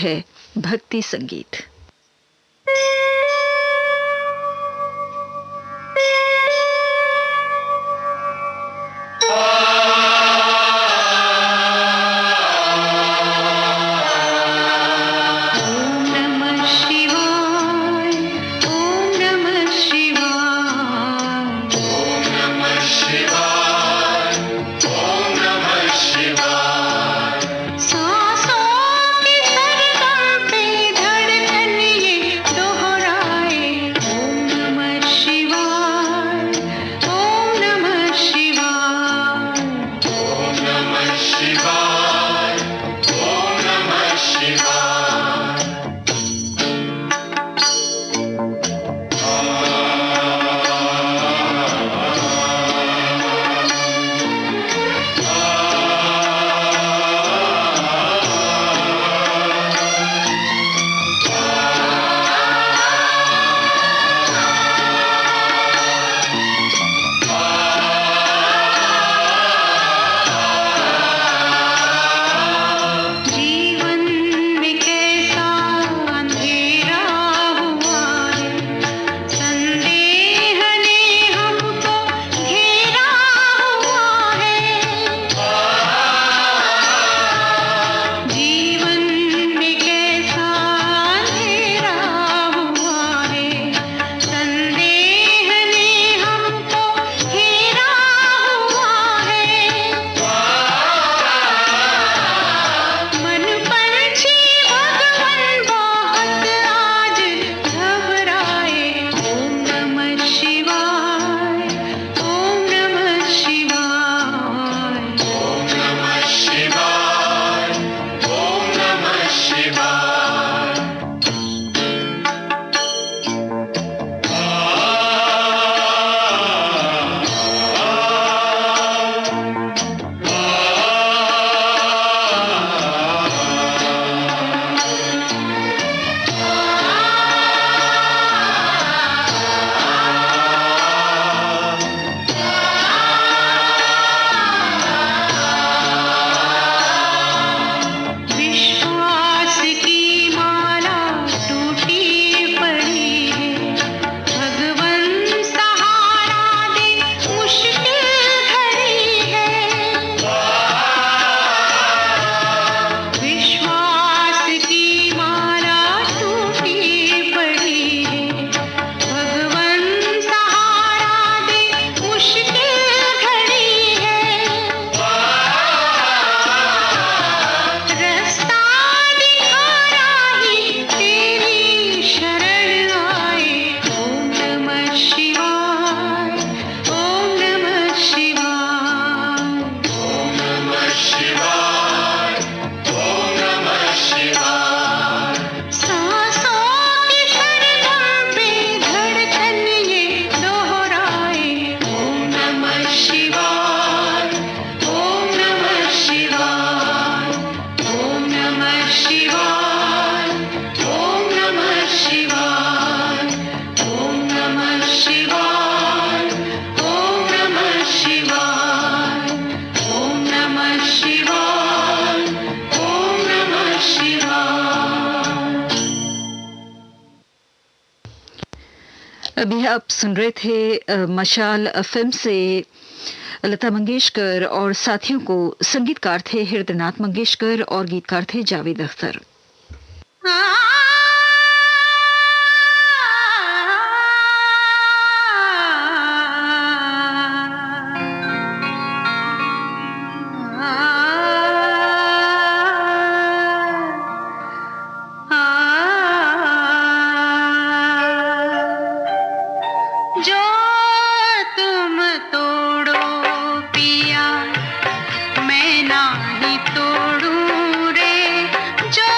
है भक्ति संगीत। अभी आप सुन रहे थे मशाल फिल्म से लता मंगेशकर और साथियों को। संगीतकार थे हृदयनाथ मंगेशकर और गीतकार थे जावेद अख्तर। मैं ना ही तोड़ूं रे जो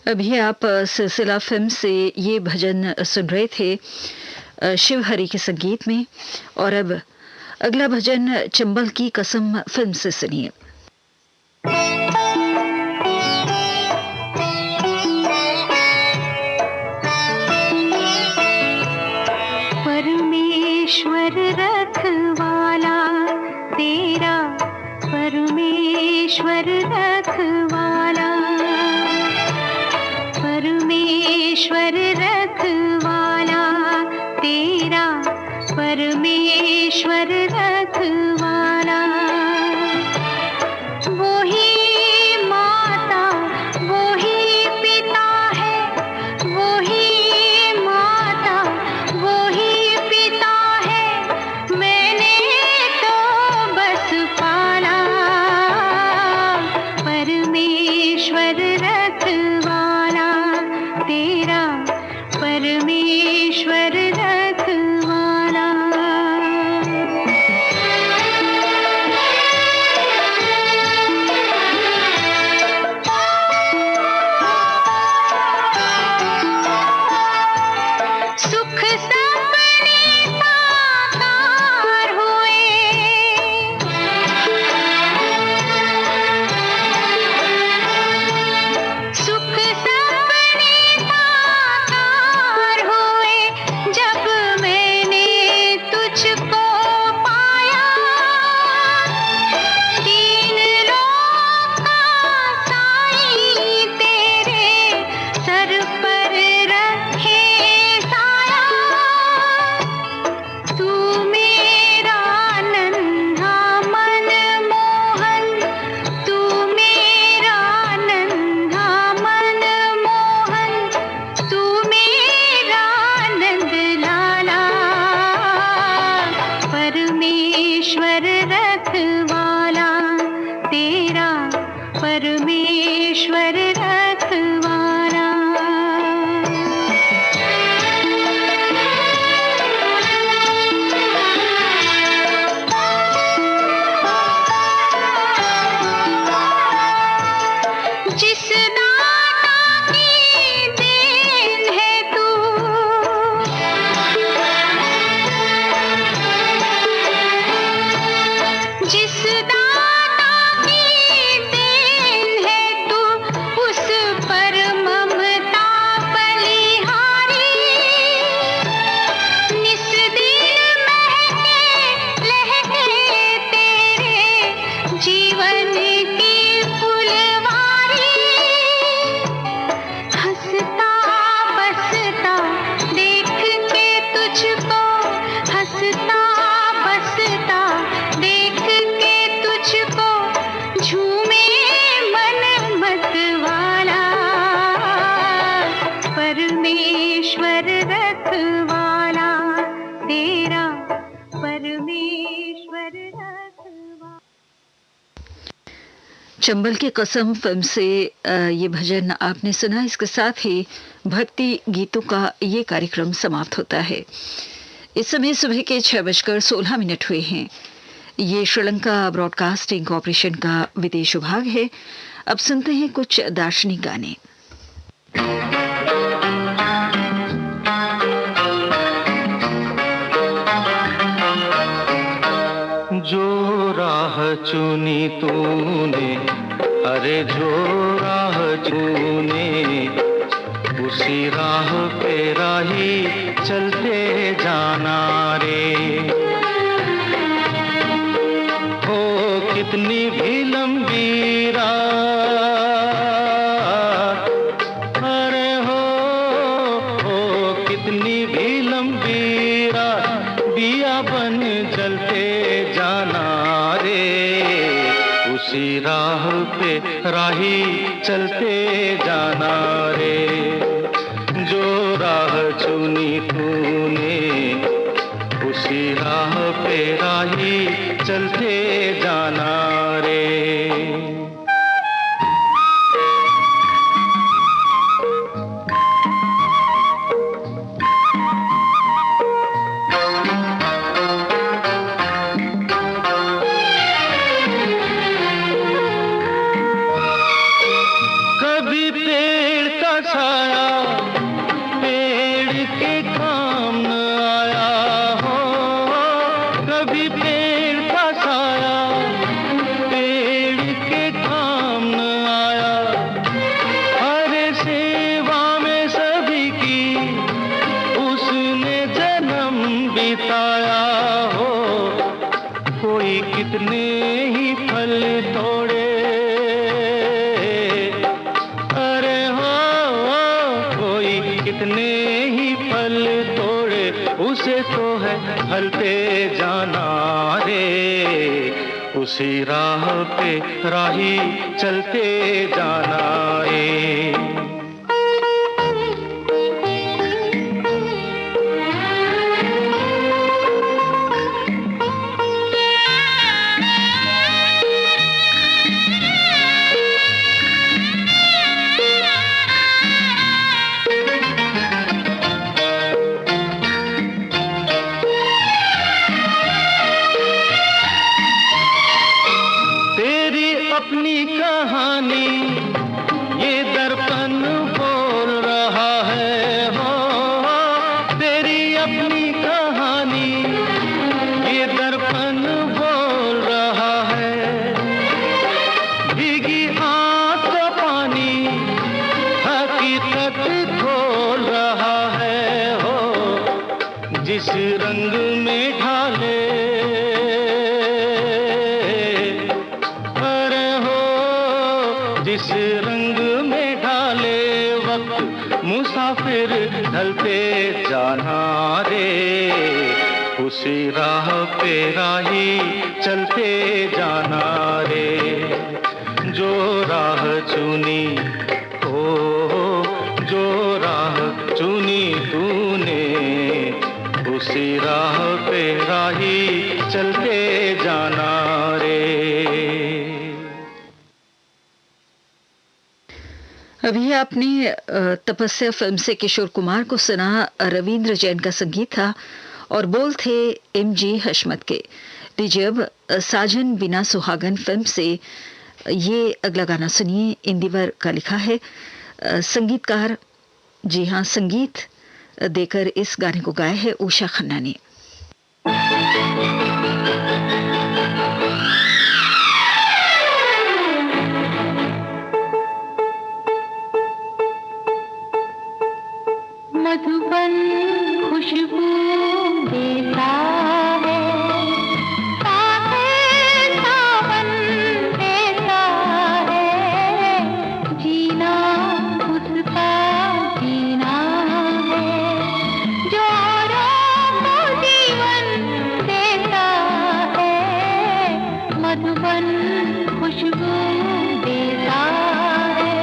अभी आप सिलसिला फिल्म से ये भजन सुन रहे थे शिव हरि के संगीत में। और अब अगला भजन चंबल की कसम फिल्म से सुनिए। परमेश्वर रखवाला तेरा, परमेश्वर रखवाला, परमेश्वर रखवाला तेरा, परमेश्वर रखवाला। वो ही माता वो ही पिता है, वो ही माता वो ही पिता है, मैंने तो बस पाला। परमेश्वर रखवाला तेरा, परमेश्वर रखवाला। सुख सपने साकार हुए, सुख सपने साकार हुए, जब मैंने तुझको पाया। तीन लोक का साई तेरे सर पर रखे साया। तू मेरा नन्हा मन मोहन, तू मेरा नन्हा मन मोहन, तू मेरा नंद लाला। परमेश्वर रखवाला तेरा, परमेश्वर रखवाला। जिस दाता की देन है तू, जिस दाता की देन है तू, उस पर ममता बलिहारी। निस दिन महके लहके तेरे जीवन की फुलवारी। हंसता बसता देख के तुझको, हंसता बसता देख के तुझको, झूमे मन मतवाला। परमेश्वर रखवाला तेरा, परमेश्वर रखवाला। चंबल की कसम फिल्म से ये भजन आपने सुना। इसके साथ ही भक्ति गीतों का ये कार्यक्रम समाप्त होता है। इस समय सुबह के 6:16 हुए हैं। ये श्रीलंका ब्रॉडकास्टिंग कॉरपोरेशन का विदेश विभाग है। अब सुनते हैं कुछ दार्शनिक गाने। जो राह चुनी तूने, अरे जो राह चुने, उसी राह पे राही चलते जाना रे। हो कितनी भी लंबी राह, अरे हो कितनी भी लंबी राह, दिया बन जलते जाना रे। उसी राह पे राही चलते जाना रे। जो राह चुनी तूने, उसी राह पे राही चलते जाना रे। बिताया हो, कोई कितने ही फल तोड़े, अरे हो कोई कितने ही फल तोड़े, उसे तो है ढलते जाना रे, उसी राह पे राही चलते जाना रे। अपनी कहानी ये दर्पण बोल रहा है हो, तेरी अपनी कहानी ये दर्पण बोल रहा है, भीगी आँख का पानी हकीकत खोल रहा है हो, जिस रंग में ढाले जिस रंग में ढाले वक्त मुसाफिर ढलते जाना रे, उसी राह पे राही चलते जाना रे, जो राह चुनी हो, जो राह चुनी तूने, उसी राह पे राही चलते जाना रे। अभी आपने तपस्या फिल्म से किशोर कुमार को सुना, रविंद्र जैन का संगीत था और बोल थे एम.जी. हशमत के। लीजिए अब साजन बिना सुहागन फिल्म से ये अगला गाना सुनिए। इंदिवर का लिखा है, संगीतकार जी हाँ संगीत देकर इस गाने को गाया है उषा खन्ना ने। मधुबन खुशबू देता है, सावन देता है, जीना उसका जीना है, जो औरों को जीवन देता है, मधुबन खुशबू देता है।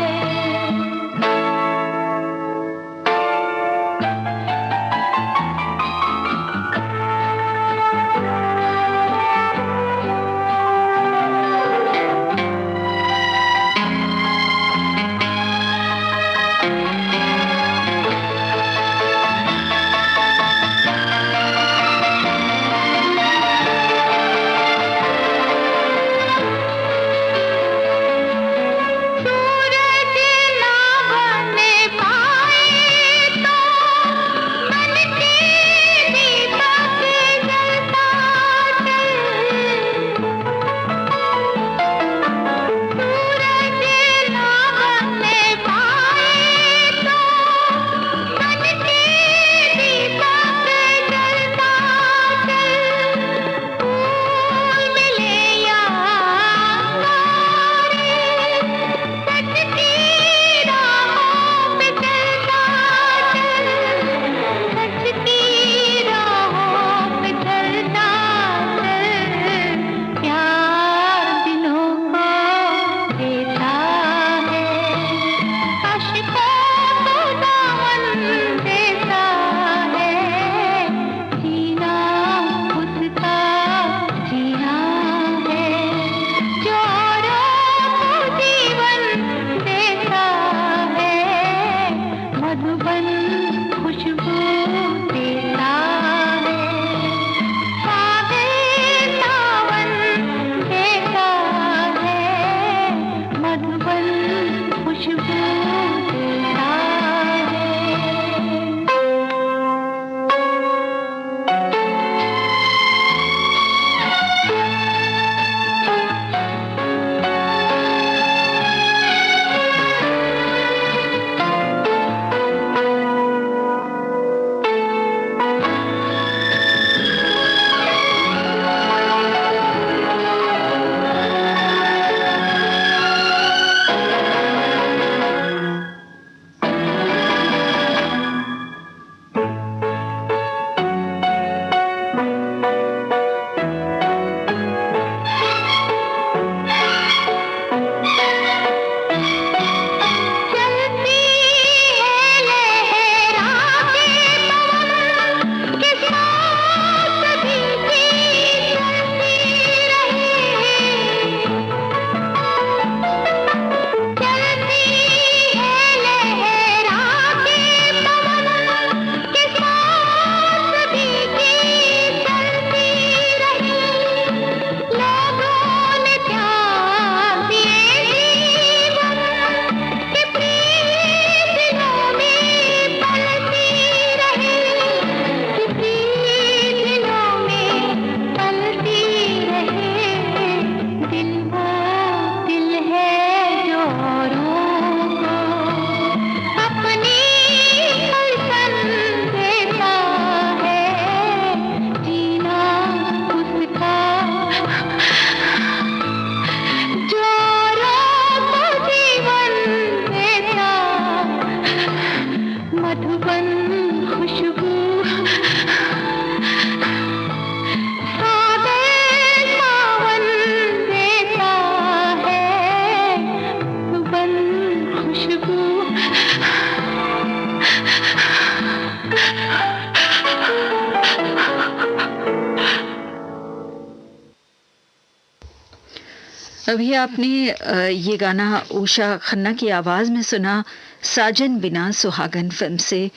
अभी आपने ये गाना उषा खन्ना की आवाज में सुना, साजन बिना सुहागन फिल्म से।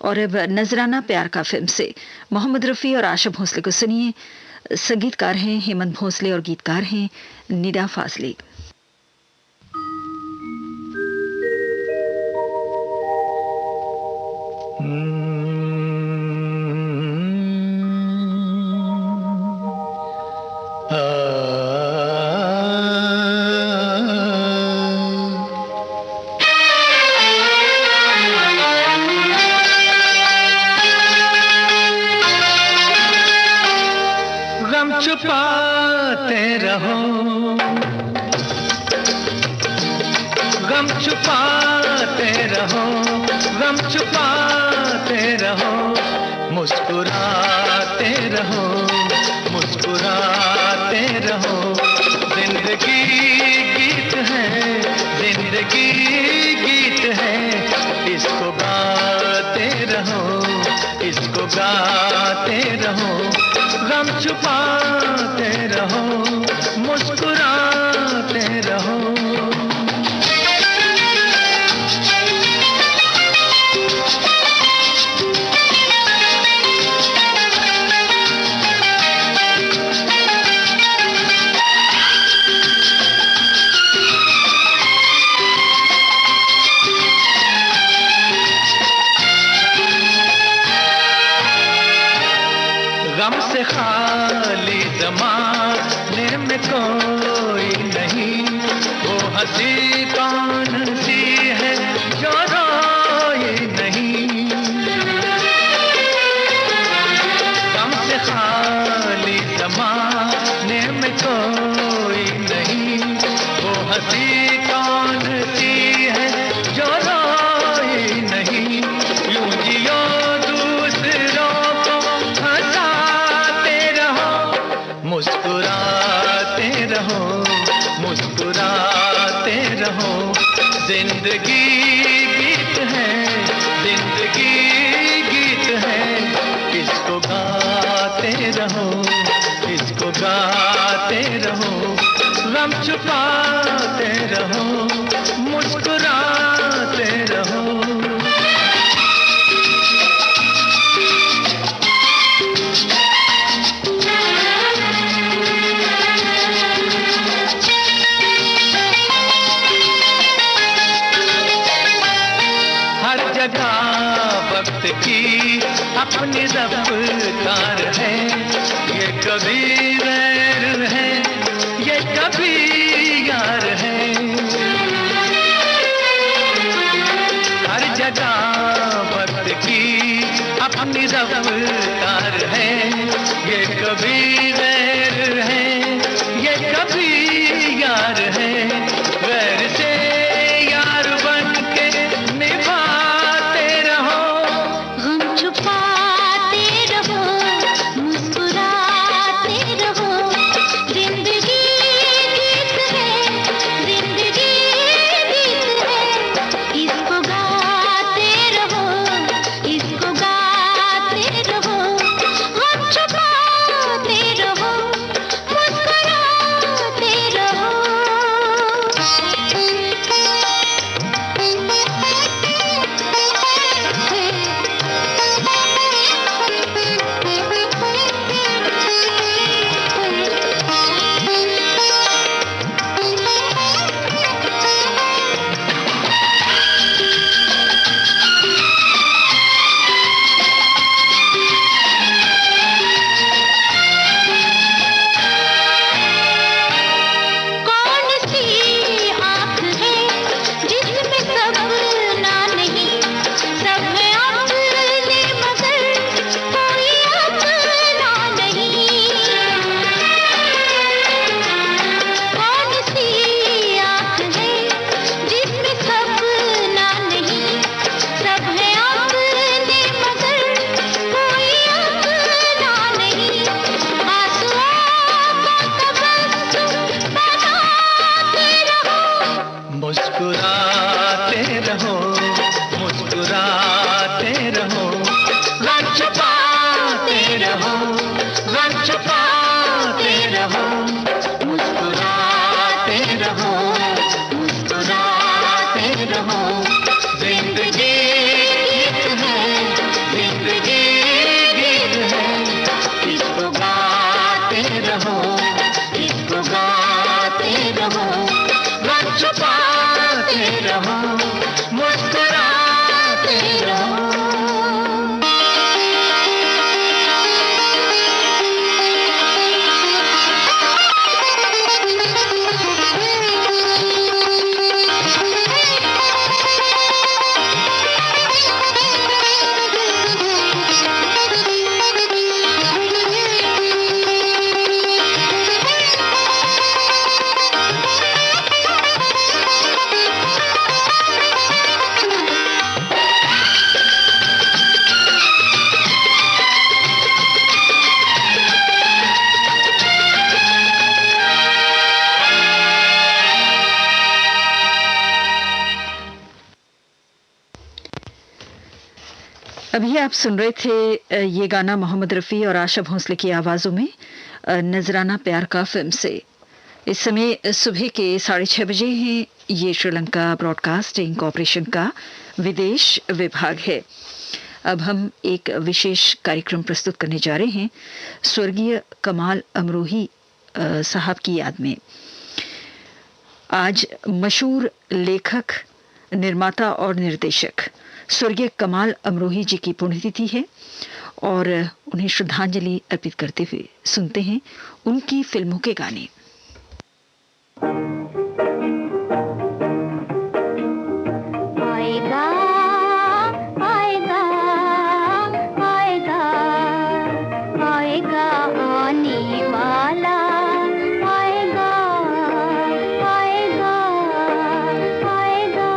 और अब नजराना प्यार का फिल्म से मोहम्मद रफ़ी और आशा भोसले को सुनिए। संगीतकार हैं हेमंत भोसले और गीतकार हैं निदा फाजली। छुपाते रहो, गम छुपाते रहो, गम छुपाते रहो, मुस्कुराते रहो, मुस्कुराते रहो। जिंदगी गीत है, जिंदगी गीत है, इसको गाते रहो, इसको गाते रहो। गम छुपाते रहो, मुस्कुराते रहो। गम से खाली ज़माने में कोई नहीं, वो हंसी कौन सी है जो रोए नहीं। गम से खाली ज़माने में कोई नहीं, वो हंसी कौन सी है जो रोए नहीं। यूं जियो मुस्कुराते रहो, मुस्कुराते रहो। जिंदगी गीत है, जिंदगी गीत है, इसको गाते रहो, इसको गाते रहो। गम छुपाते रहो, मुस्कुराते रहो। वक्त की अपनी रफ्तार है, ये कभी वैर है, ये कभी यार है। हर जगह वक्त की अपनी रफ्तार है, ये कभी वैर है, ये कभी यार है। वैर से रहो। अभी आप सुन रहे थे ये गाना मोहम्मद रफ़ी और आशा भोंसले की आवाज़ों में नजराना प्यार का फिल्म से। इस समय सुबह के 6:30 बजे हैं। ये श्रीलंका ब्रॉडकास्टिंग कॉरपोरेशन का विदेश विभाग है। अब हम एक विशेष कार्यक्रम प्रस्तुत करने जा रहे हैं स्वर्गीय कमाल अमरोही साहब की याद में। आज मशहूर लेखक, निर्माता और निर्देशक स्वर्गीय कमाल अमरोही जी की पुण्यतिथि है और उन्हें श्रद्धांजलि अर्पित करते हुए सुनते हैं उनकी फिल्मों के गाने। आएगा आएगा आएगा आएगा आने वाला आएगा आएगा आएगा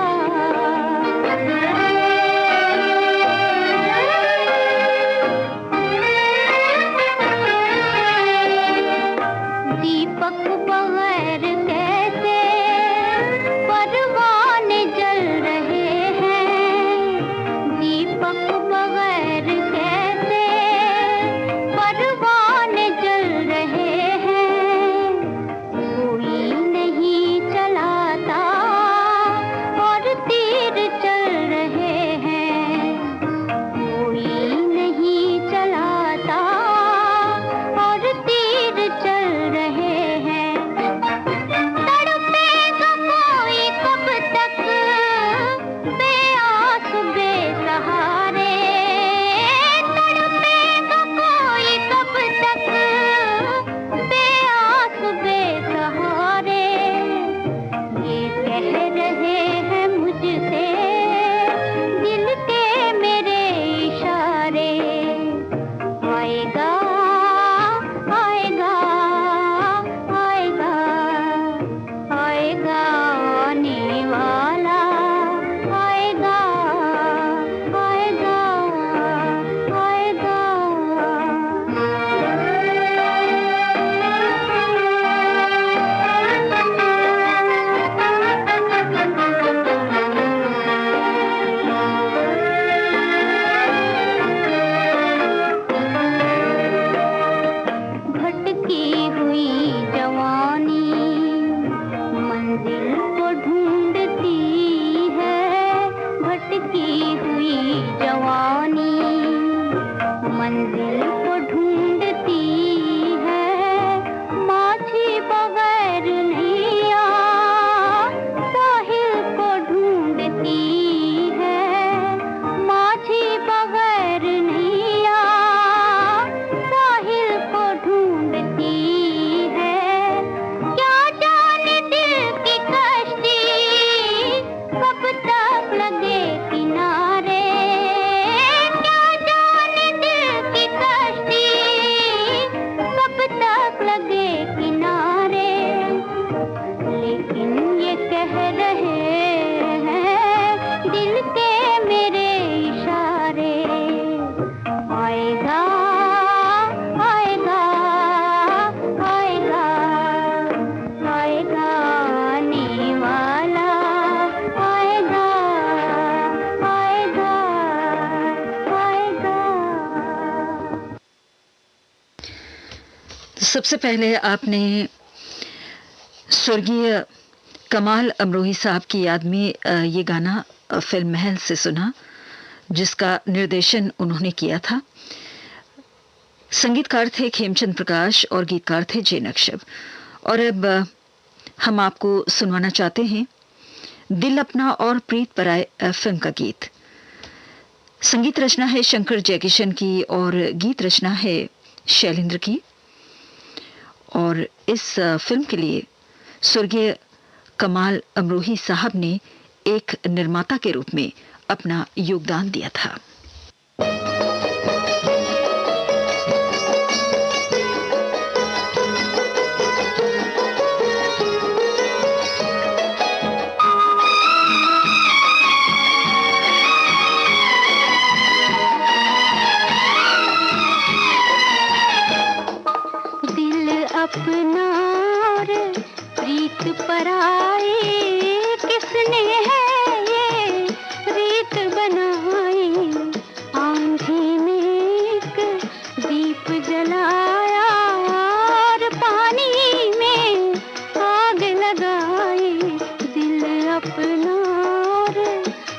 दीपक बगैर कैसे परवाने जल रहे हैं, दीपक बगैर कैसे परवाने जल रहे हैं। कोई नहीं चलाता और तीर चल रहे हैं, कोई नहीं चलाता और तीर चल रहे हैं। तड़पेगा कोई कब तक बेआस बेसहारे, तड़पेगा कोई कब तक बेआस बेसहारे। ये कह रहे हैं मुझसे दिल के मेरे इशारे। आएगा आएगा आएगा आएगा आने वाला आएगा आएगा भटकी हुई जवानी मंजिल को ढूंढती है, भटकी हुई जवानी मंजिल को ढूंढती है। माझी बगैर नैया साहिल को ढूंढती है, माझी बगैर नैया साहिल को ढूंढती है। क्या जाने दिल की कश्ती कब तक लगे किनारे, क्या जाने दिल की कश्ती कब तक लगे किनारे। लेकिन ये कह रहे हैं दिल के मेरे इशारे। आएगा आएगा आएगा आएगा आने वाला आएगा आएगा आएगा। सबसे पहले आपने स्वर्गीय कमाल अमरोही साहब की याद में ये गाना फिल्म महल से सुना, जिसका निर्देशन उन्होंने किया था। संगीतकार थे खेमचंद प्रकाश और गीतकार थे जे नक्शब। और अब हम आपको सुनवाना चाहते हैं दिल अपना और प्रीत पराए फिल्म का गीत। संगीत रचना है शंकर जयकिशन की और गीत रचना है शैलेंद्र की। और इस फिल्म के लिए स्वर्गीय कमाल अमरोही साहब ने एक निर्माता के रूप में अपना योगदान दिया था। दिल अपना और प्रीत पराई किसने है ये रीत बनाई। आने दीप जलाया और पानी में आग लगाई, दिल अपना और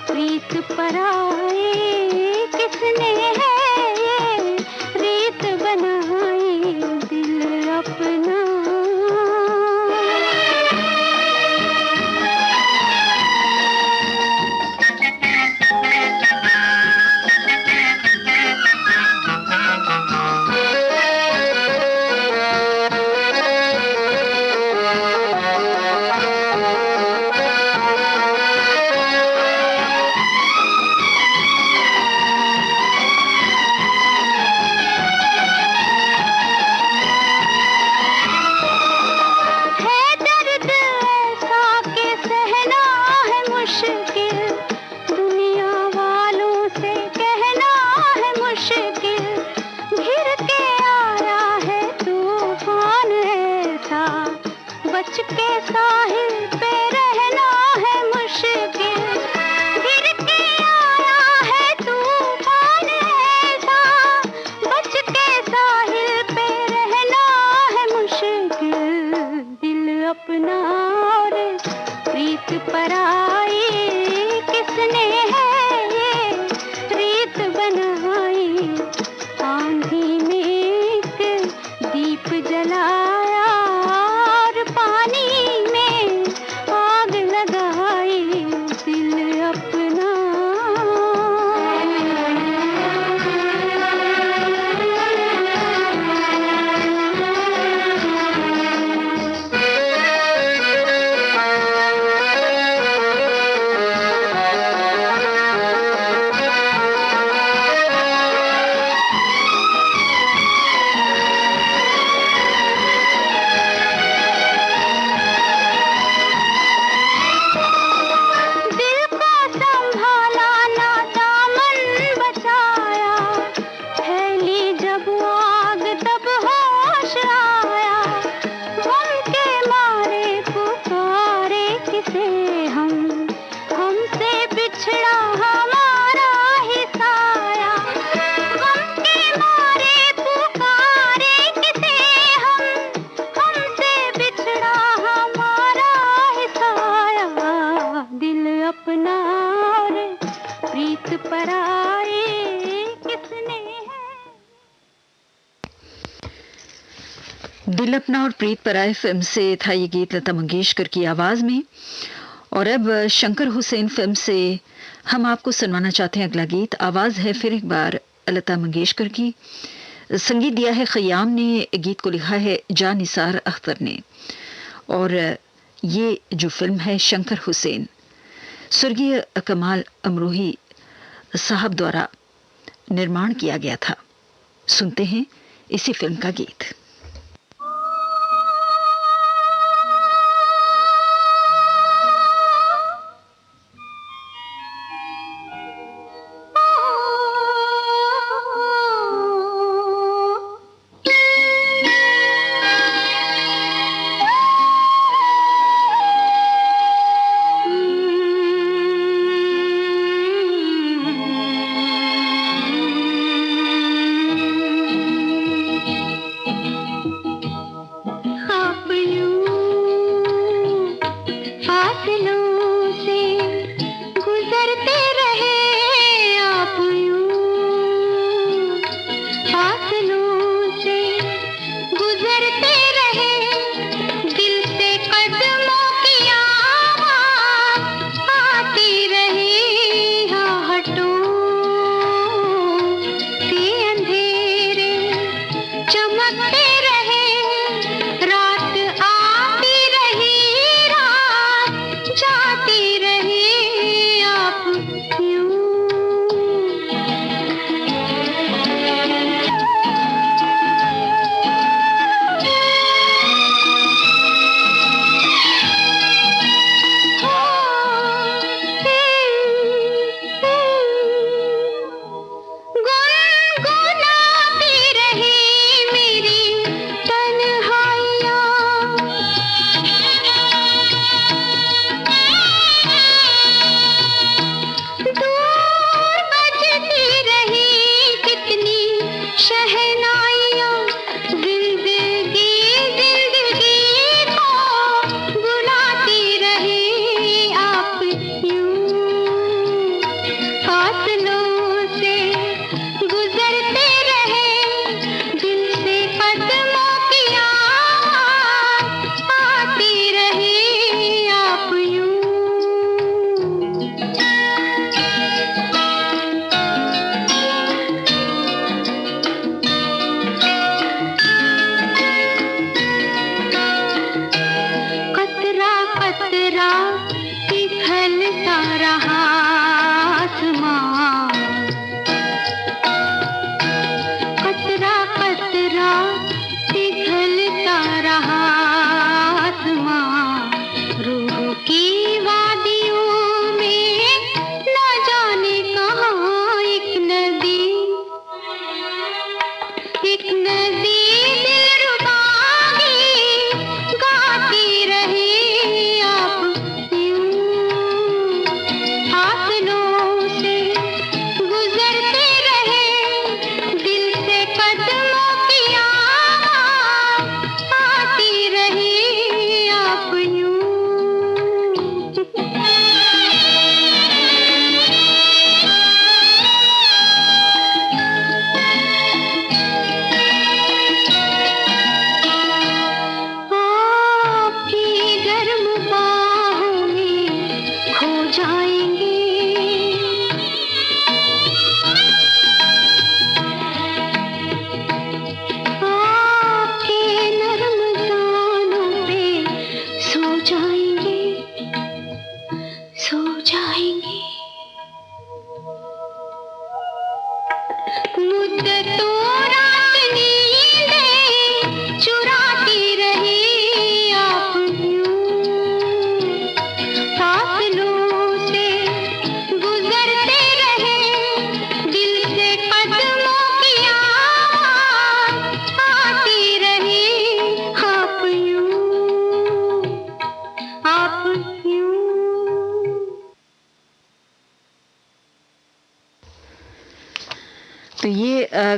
प्रीत पराई, किसने है ये रीत बनाई, दिल अपना। बच के साहिल पे रहना है मुश्किल, गिर के आया है तूफान ऐसा, बच के साहिल पे रहना है मुश्किल, दिल अपना और प्रीत पराई, किसने है ये रीत बनाई, आंधी में एक दीप जलाया और पानी में आग लगाई, दिल अपना। दिल अपना और प्रीत पराए फिल्म से था ये गीत लता मंगेशकर की आवाज में। और अब शंकर हुसैन फिल्म से हम आपको सुनवाना चाहते हैं अगला गीत। आवाज है फिर एक बार लता मंगेशकर की, संगीत दिया है खयाम ने, गीत को लिखा है जान निसार अख्तर ने। और ये जो फिल्म है शंकर हुसैन स्वर्गीय कमाल अमरोही साहब द्वारा निर्माण किया गया था। सुनते हैं इसी फिल्म का गीत।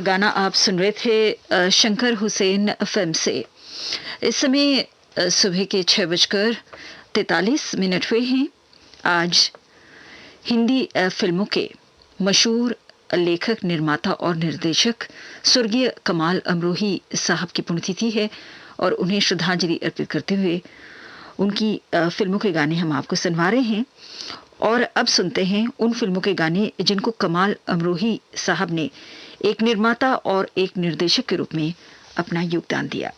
गाना आप सुन रहे थे शंकर हुसैन फिल्म से। इस समय सुबह के 6:43 हुए हैं। आज हिंदी फिल्मों के मशहूर लेखक, निर्माता और निर्देशक स्वर्गीय कमाल अमरोही साहब की पुण्यतिथि है और उन्हें श्रद्धांजलि अर्पित करते हुए उनकी फिल्मों के गाने हम आपको सुनवा रहे हैं। और अब सुनते हैं उन फिल्मों के गाने जिनको कमाल अमरोही साहब ने एक निर्माता और एक निर्देशक के रूप में अपना योगदान दिया।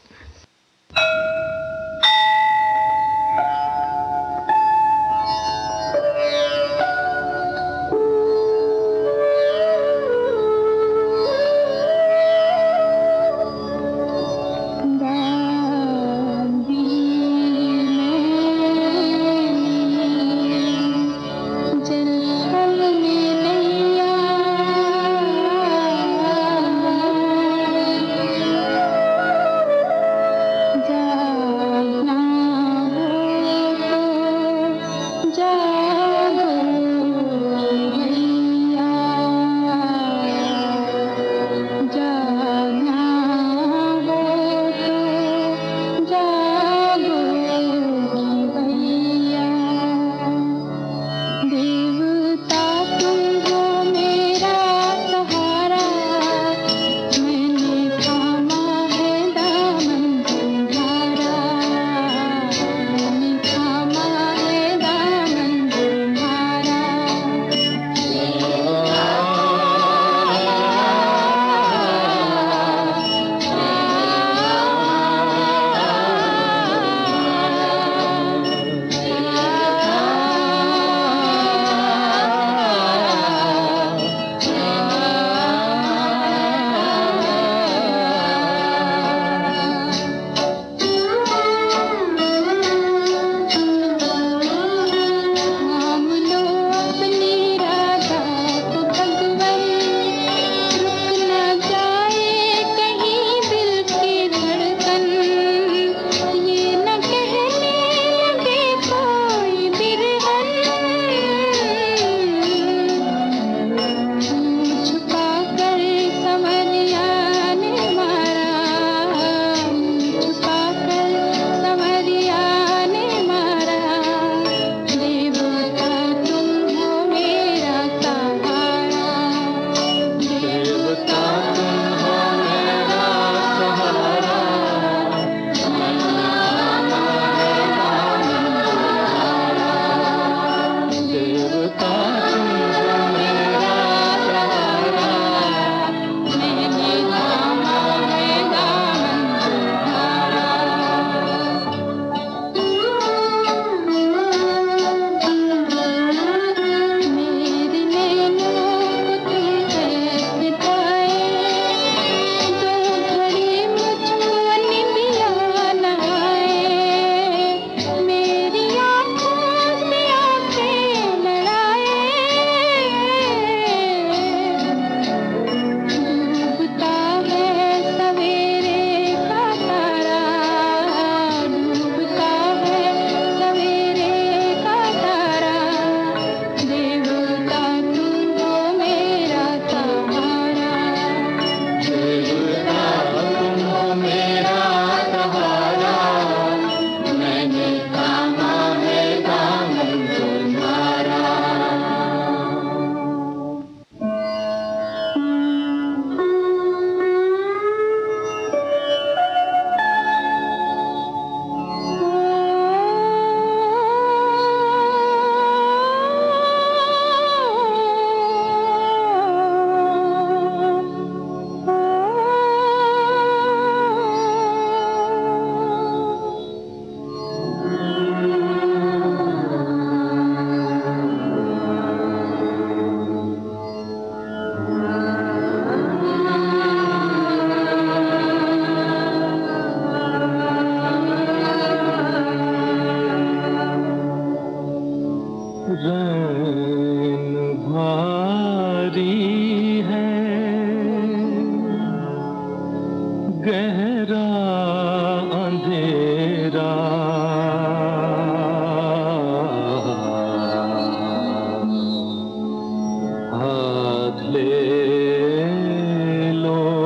ले लो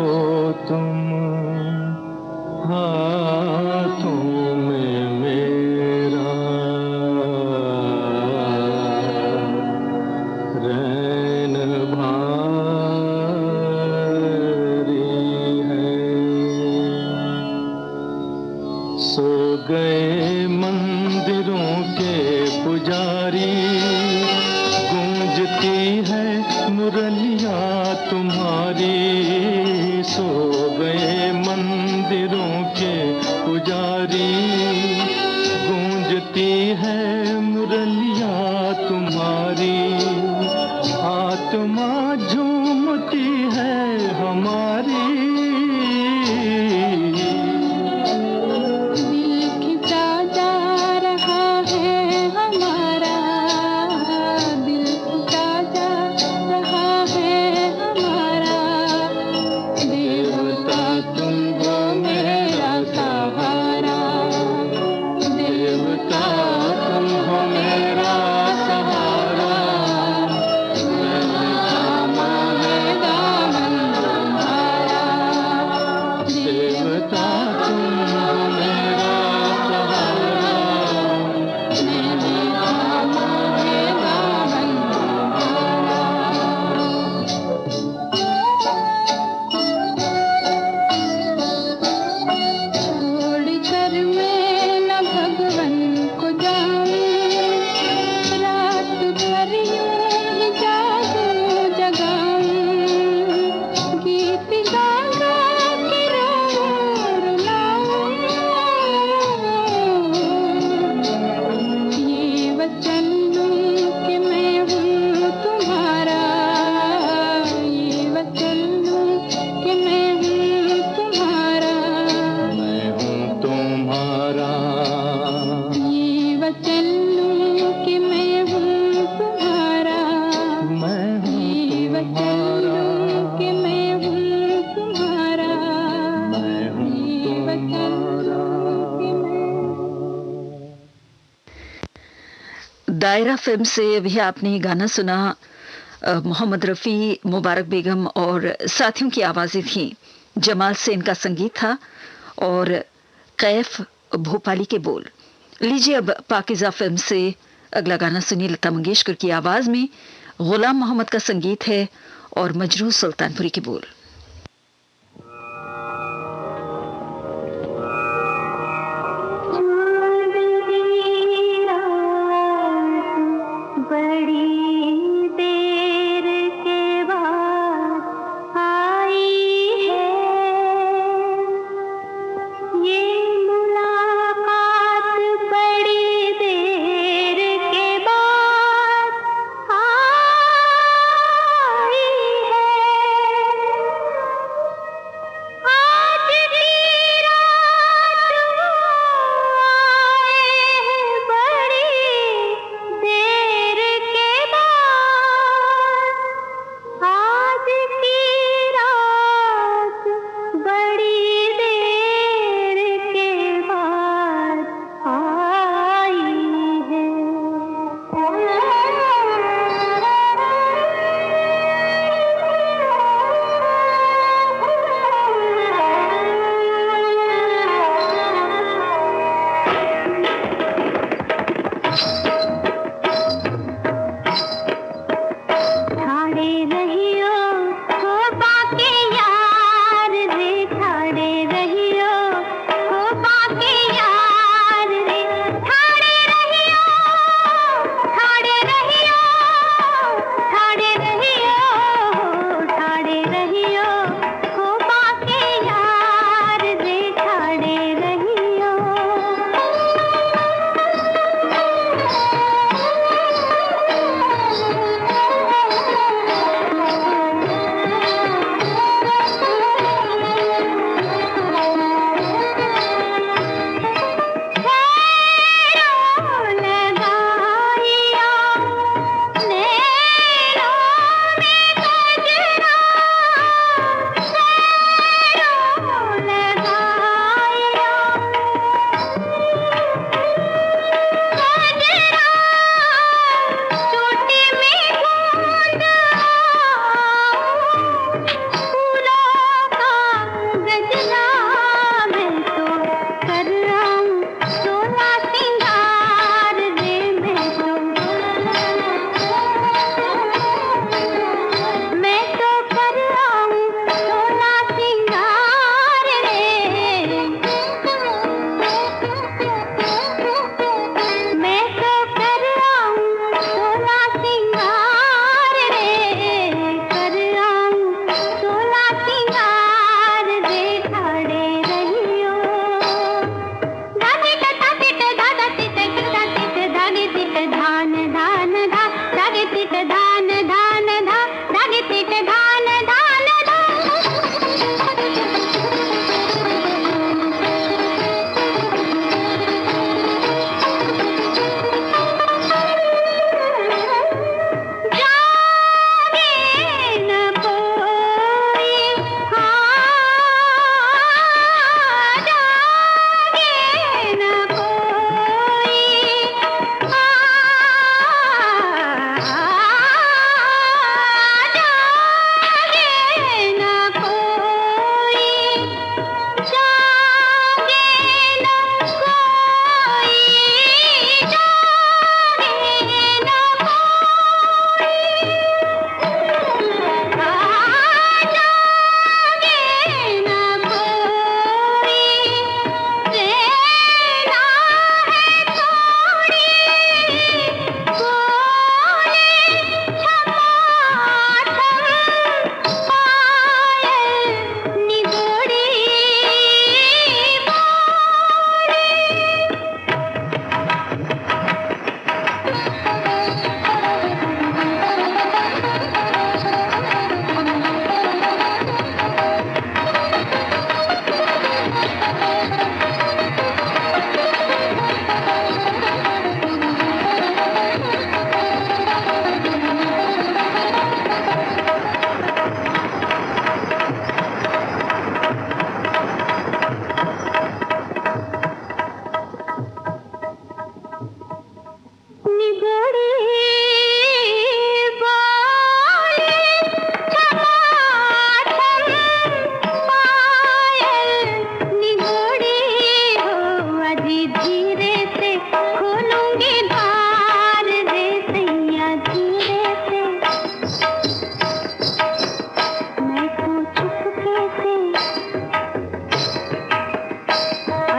गए मंदिरों के पुजारी, गूंजती है मुरलियां तुम्हारी। सो गए मंदिरों के पुजारी, गूंजती है मुरलियां तुम्हारी। आत्मा झूमती है हमारी। दायरा फिल्म से अभी आपने गाना सुना। मोहम्मद रफ़ी, मुबारक बेगम और साथियों की आवाज़ें थीं। जमाल सेन का संगीत था और कैफ भोपाली के बोल। लीजिए अब पाकिज़ा फिल्म से अगला गाना सुनिए। लता मंगेशकर की आवाज़ में गुलाम मोहम्मद का संगीत है और मजरू सुल्तानपुरी के बोल।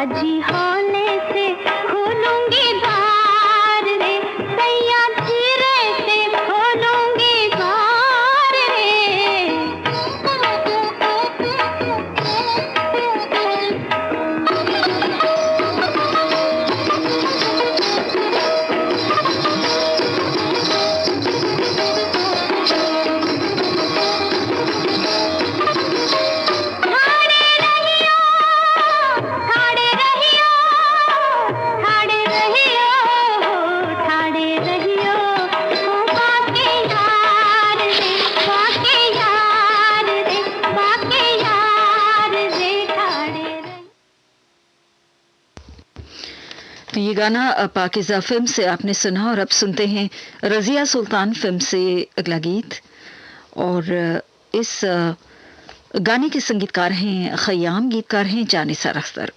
आज ही होने से खोलूंगी द्वार रे, सैया धीरे से खोलूंगी द्वार रे। तो ये गाना पाकिज़ा फिल्म से आपने सुना और अब सुनते हैं रज़िया सुल्तान फिल्म से अगला गीत। और इस गाने के संगीतकार हैं खयाम, गीतकार हैं जानिसार अख्तर।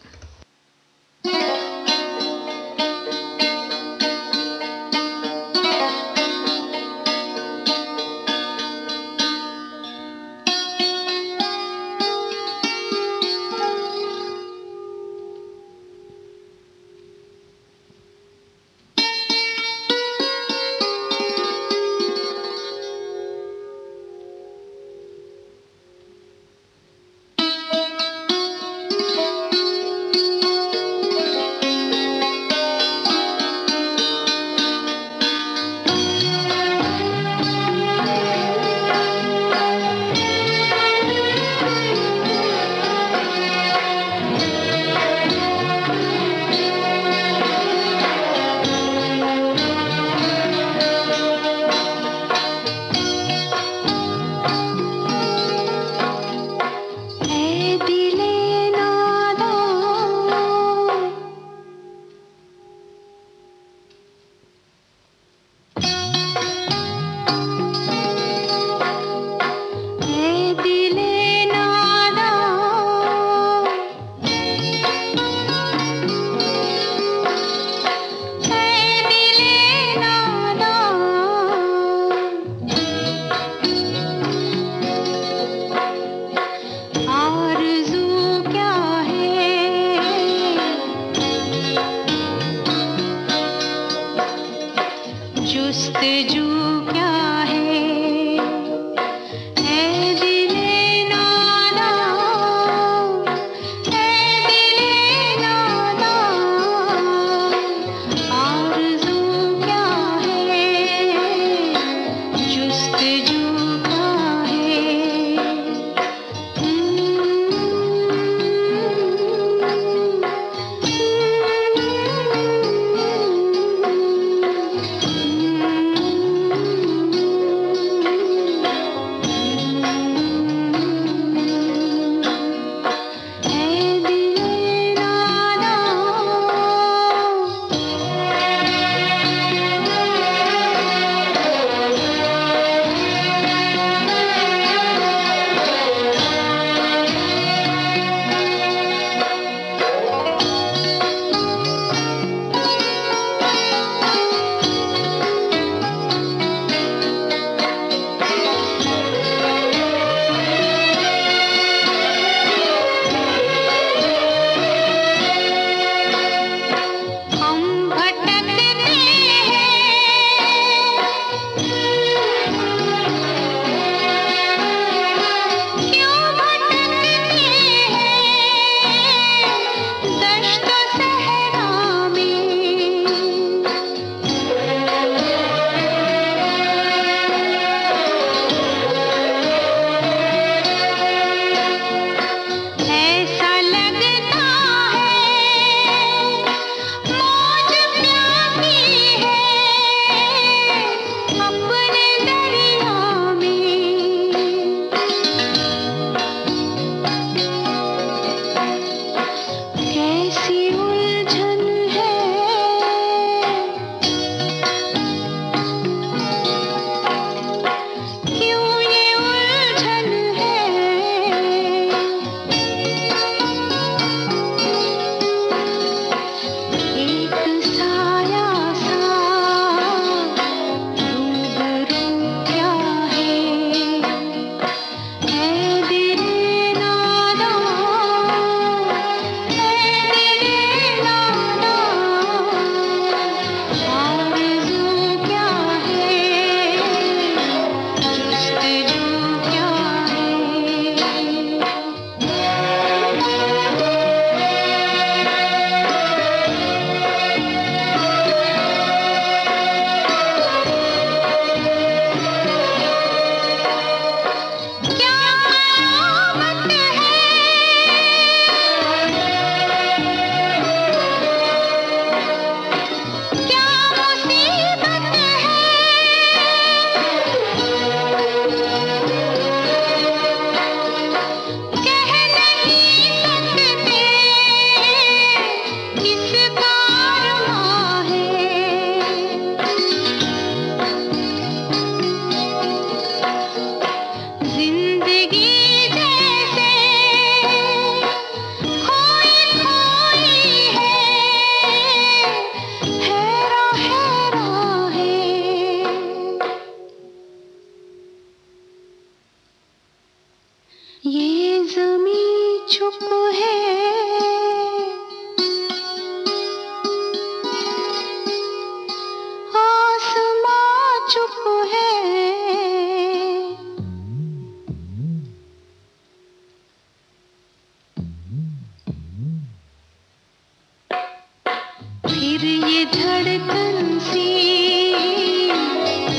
फिर ये धड़कन सी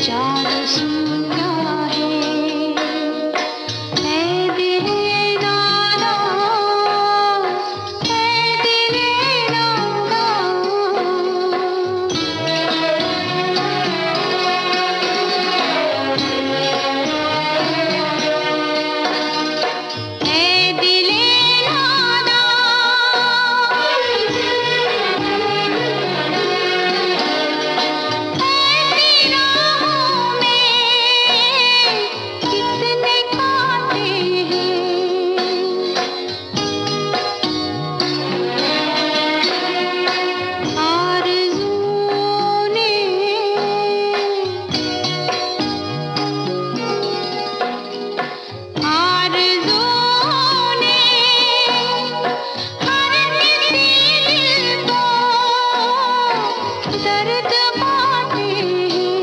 चार सू क्या है ऐ दिले नादा ऐ दिले नादा ऐ दिले नादा कितने कांटे हैं आरज़ू ने आरज़ू ने हर किसी दिल को दर्द बांटे हैं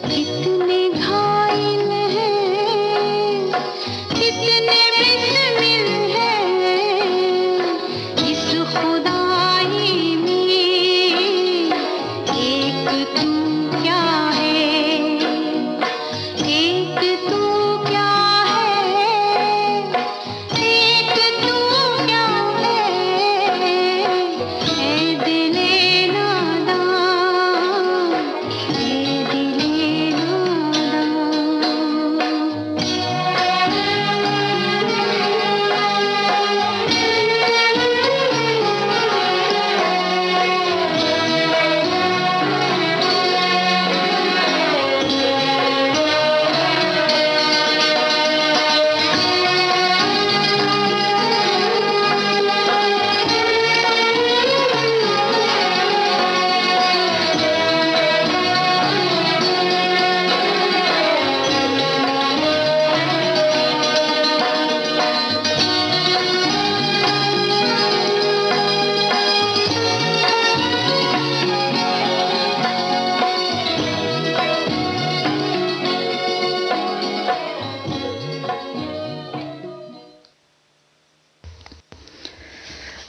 कितने घायल हैं कितने बिस्मिल हैं इस खुदाई में एक तू क्या है एक तू क्या है एक तू क्या है ऐ दिले नादा ऐ दिले नादा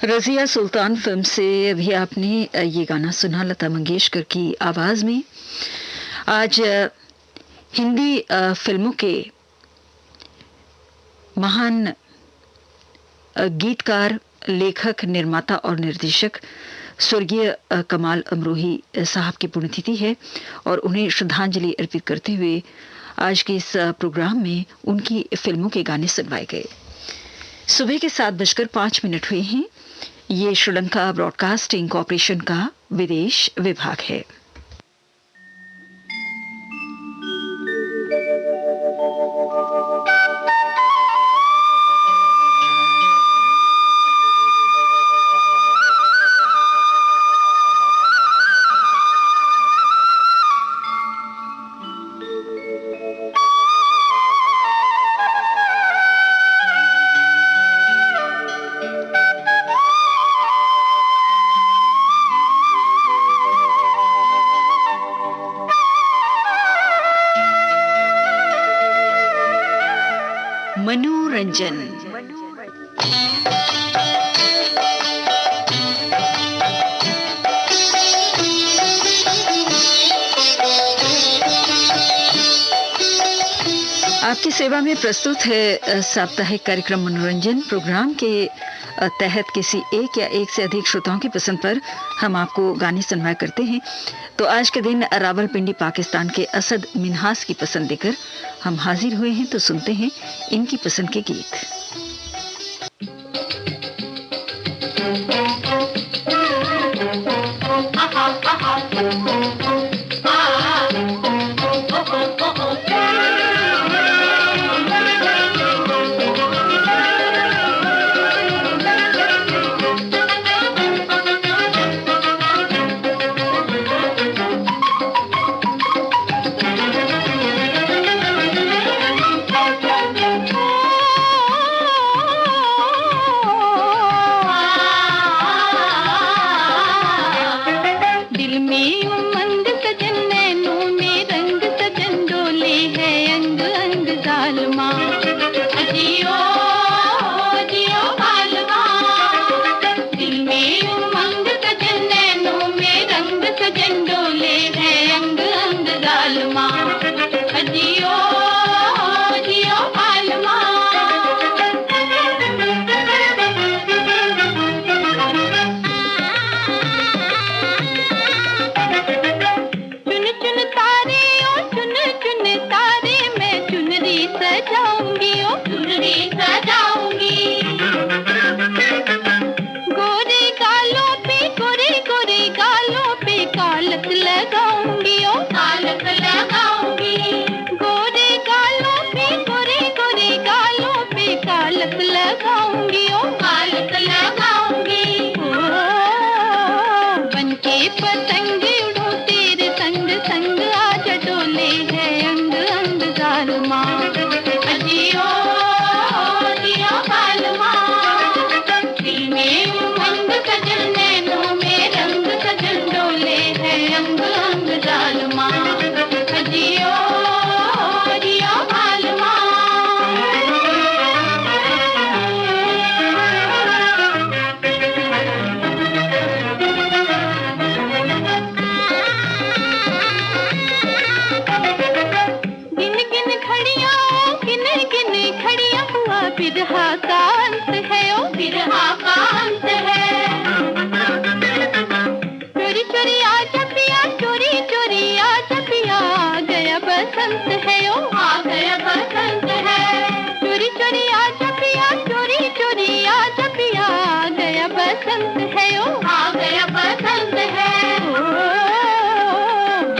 रज़िया सुल्तान फिल्म से अभी आपने ये गाना सुना लता मंगेशकर की आवाज में। आज हिंदी फिल्मों के महान गीतकार, लेखक, निर्माता और निर्देशक स्वर्गीय कमाल अमरोही साहब की पुण्यतिथि है और उन्हें श्रद्धांजलि अर्पित करते हुए आज के इस प्रोग्राम में उनकी फिल्मों के गाने सुनवाए गए। सुबह के 7:05 हुए हैं। ये श्रीलंका ब्रॉडकास्टिंग कॉरपोरेशन का विदेश विभाग है। मनोरंजन। आपकी सेवा में प्रस्तुत है साप्ताहिक कार्यक्रम मनोरंजन। प्रोग्राम के तहत किसी एक या एक से अधिक श्रोताओं की पसंद पर हम आपको गाने सुनवाया करते हैं। तो आज के दिन रावलपिंडी पाकिस्तान के असद मिन्हास की पसंद देकर हम हाजिर हुए हैं। तो सुनते हैं इनकी पसंद के गीत। जियो जियो सजन डोले है अंग अंग जालमा जियो जियो पालमा चुन चुन तारे ओ चुन चुन तारे मैं चुनरी सजाऊंगी ओ चुनरी सजाऊंगी गोरे गालों पे गोरे गोरे गालों पे कालक लगाऊंगी ओ कालक लगाऊंगी गोरे गालों पे गोरे गोरे गालों पे कालक लगाऊंगी ओ कालक लगाऊंगी बनके पतंग उड़ो तेरे संग संग आज डोले है अंग अंग जालमा जियो जियो पालमा दिल में उमंग सजन नैनों में रंग सजन डोले है अंग अंग जालमा जियो जियो पालमा गिन गिन खड़ियां गिन गिन खड़ियां हुआ बिरहा का अंत है ओ बिरहा का अंत है चोरी चोरी आजा पिया चोरी चोरी आजा पिया आ गया बसंत है ओ आ गया बसंत है चोरी चोरी आजा पिया चोरी चोरी आजा पिया आ गया बसंत है ओ आ गया बसंत है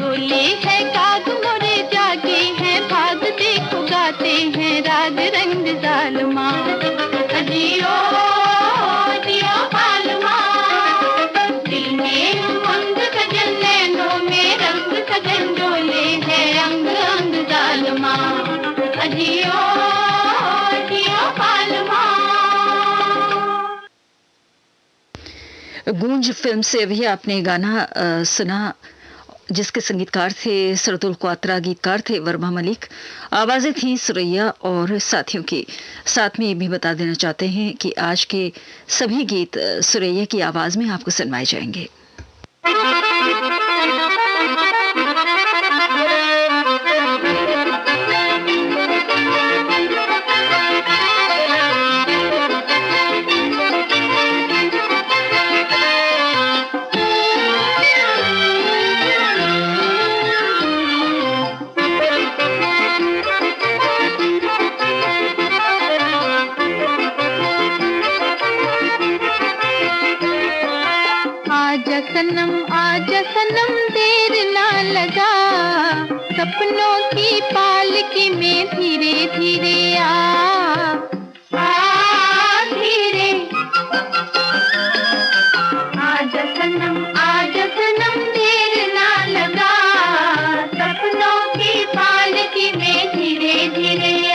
बोले है काग मोरे जागे हैं भाग देखो गाते हैं राग रंग जालमा जियो जियो पालमा दिल में उमंग सजन नैनों में रंग सजन डोले है अंग अंग जालमा जियो जियो पालमा गूंज फिल्म से अभी आपने गाना सुना जिसके संगीतकार थे सरदुल क्वात्रा, गीतकार थे वर्मा मलिक, आवाजें थी सुरैया और साथियों की। साथ में ये भी बता देना चाहते हैं कि आज के सभी गीत सुरैया की आवाज में आपको सुनवाए जाएंगे। आजा सनम देर ना लगा सपनों की पालकी में धीरे धीरे आ धीरे आजा सनम देर ना लगा सपनों की पालकी में धीरे धीरे आ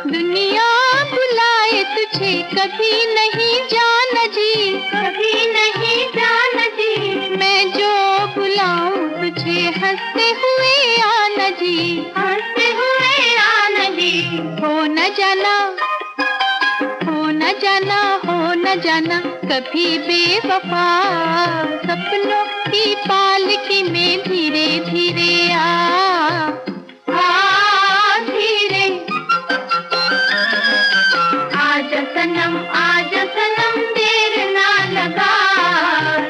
दुनिया बुलाए तुझे कभी नहीं जाना जी, कभी नहीं जाना जी। मैं जो बुलाऊं तुझे हंसते हुए आना जी, हंसते हुए आना जी। हो न जाना हो न जाना हो न जाना कभी बेवफा सपनों की पालकी में धीरे धीरे आ धीरे आजा सनम देर ना लगा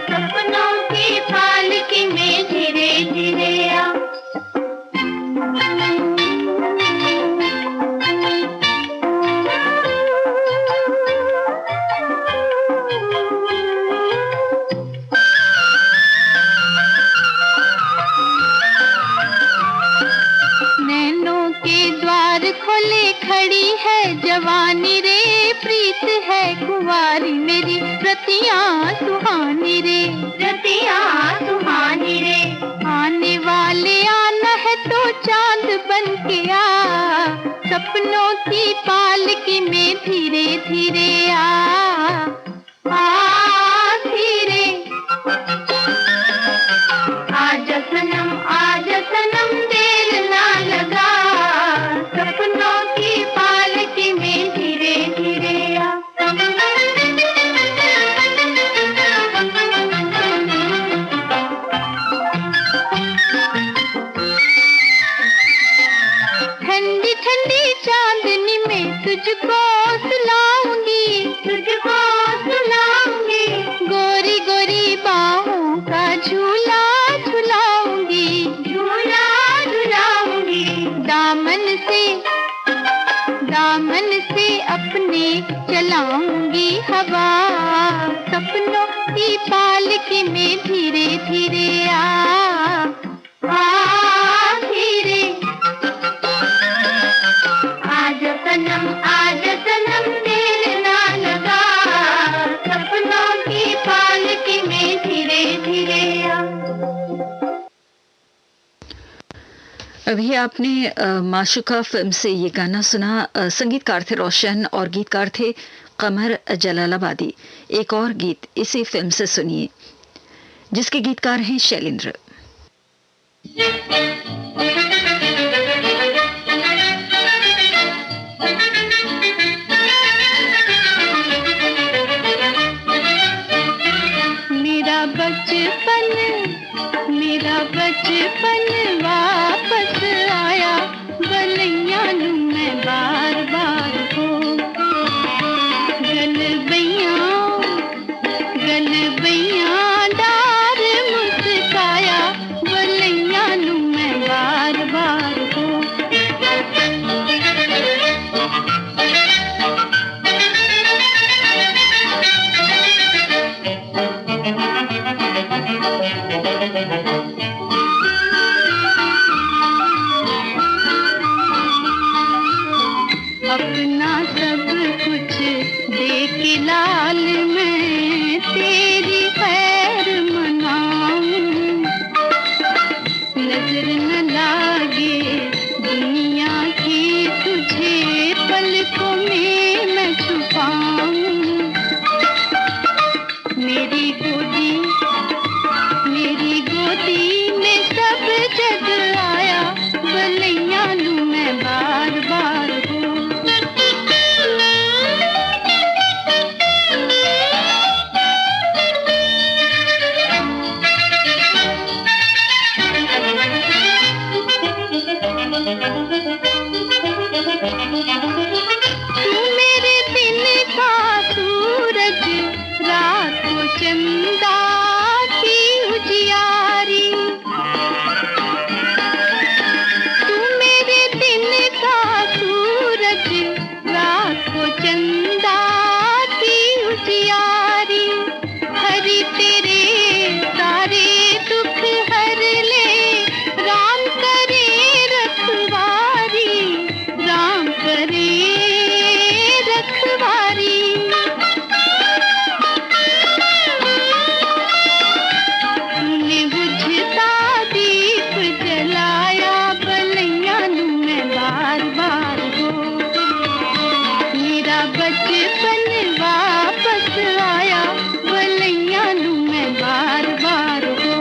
सपनों की पालकी में धीरे धीरे आ नैनों के द्वार खोले खड़ी है जवानी रे, प्रीत है कुंवारी मेरी रतियां सुहानी रे, रतियां सुहानी रे। आने वाले आना है तो चांद बन के आ सपनों की पालकी में धीरे धीरे आ धीरे आजा सनम देर ना लगा अभी आपने माशुका फिल्म से ये गाना सुना। संगीतकार थे रोशन और गीतकार थे कमर जलालाबादी। एक और गीत इसी फिल्म से सुनिए जिसके गीतकार हैं शैलेंद्र। मेरा बचपन वापस आया, बलैया नू मैं बार बार हो। गल बैया डार मुस्काया, बलैया नू मैं बार बार हो। अपना सब कुछ दे के लाल मैं तेरी खैर मनाऊं। नजर न लागे दुनिया की तुझे, पलकों में मैं छुपाऊं। मेरी गोदी में सब जग आया, बलैया नू मैं बार बार हो। तू मेरे दिल का सूरज, रात को चंदा की उजियारी। तू मेरे दिल का सूरज, रात को चंदा की उजियारी। हरि तेरे सारे दुख हर ले, राम करे रखवारी, राम करे रखवारी। तूने बुझता दीप जलाया, बलैया नू मैं बार बार हो। मेरा बचपन वापस आया, बलैया नू मैं बार बार हो।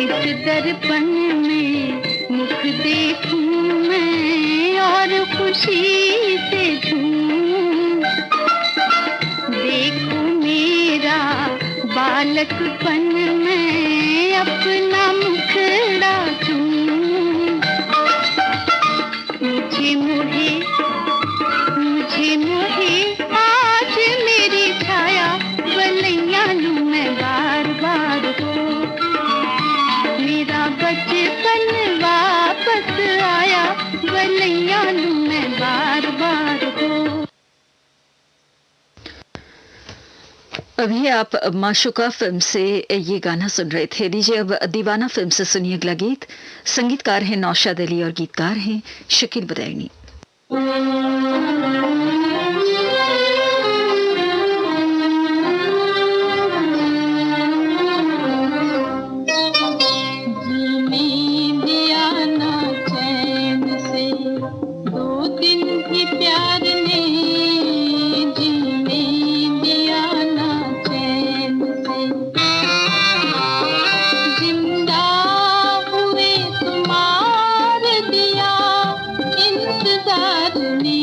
इस दर्पण में मुख देखूं मैं और खुशी से झूमूं। देखो मेरा बालकपन, मैं अपना मुखड़ा चूमूं। मुझे मोहे आज मेरी छाया, बलैया नू मैं बार बार हो। मेरा बचपन वापस आया, बलैया नू मैं बार बार हो। अभी आप माशुका फिल्म से ये गाना सुन रहे थे। दीजिए अब दीवाना फिल्म से सुनिए अगला गीत। संगीतकार हैं नौशाद अली और गीतकार हैं शकील बदैनी। इंतजार ने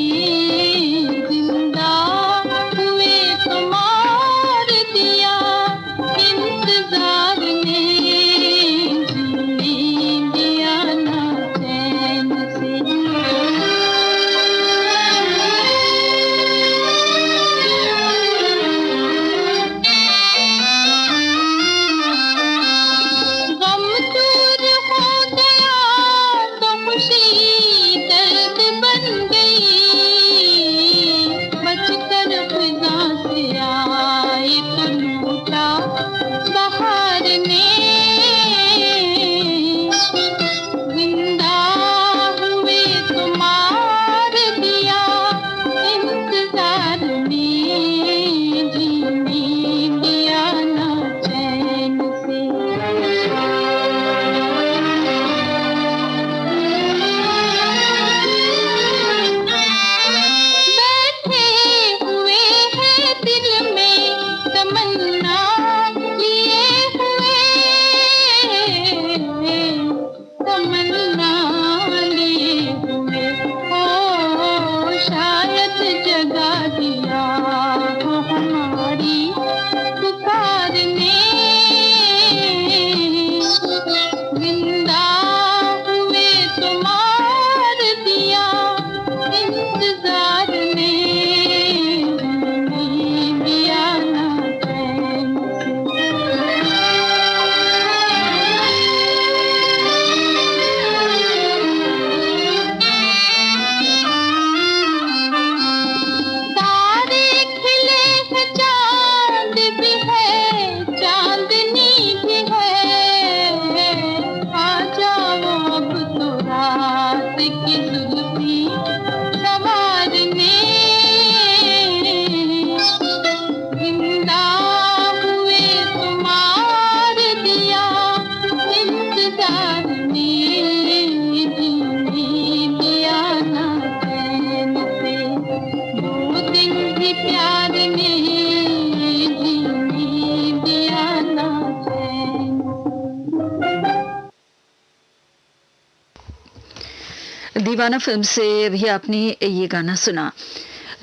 दीवाना फिल्म से अभी आपने ये गाना सुना।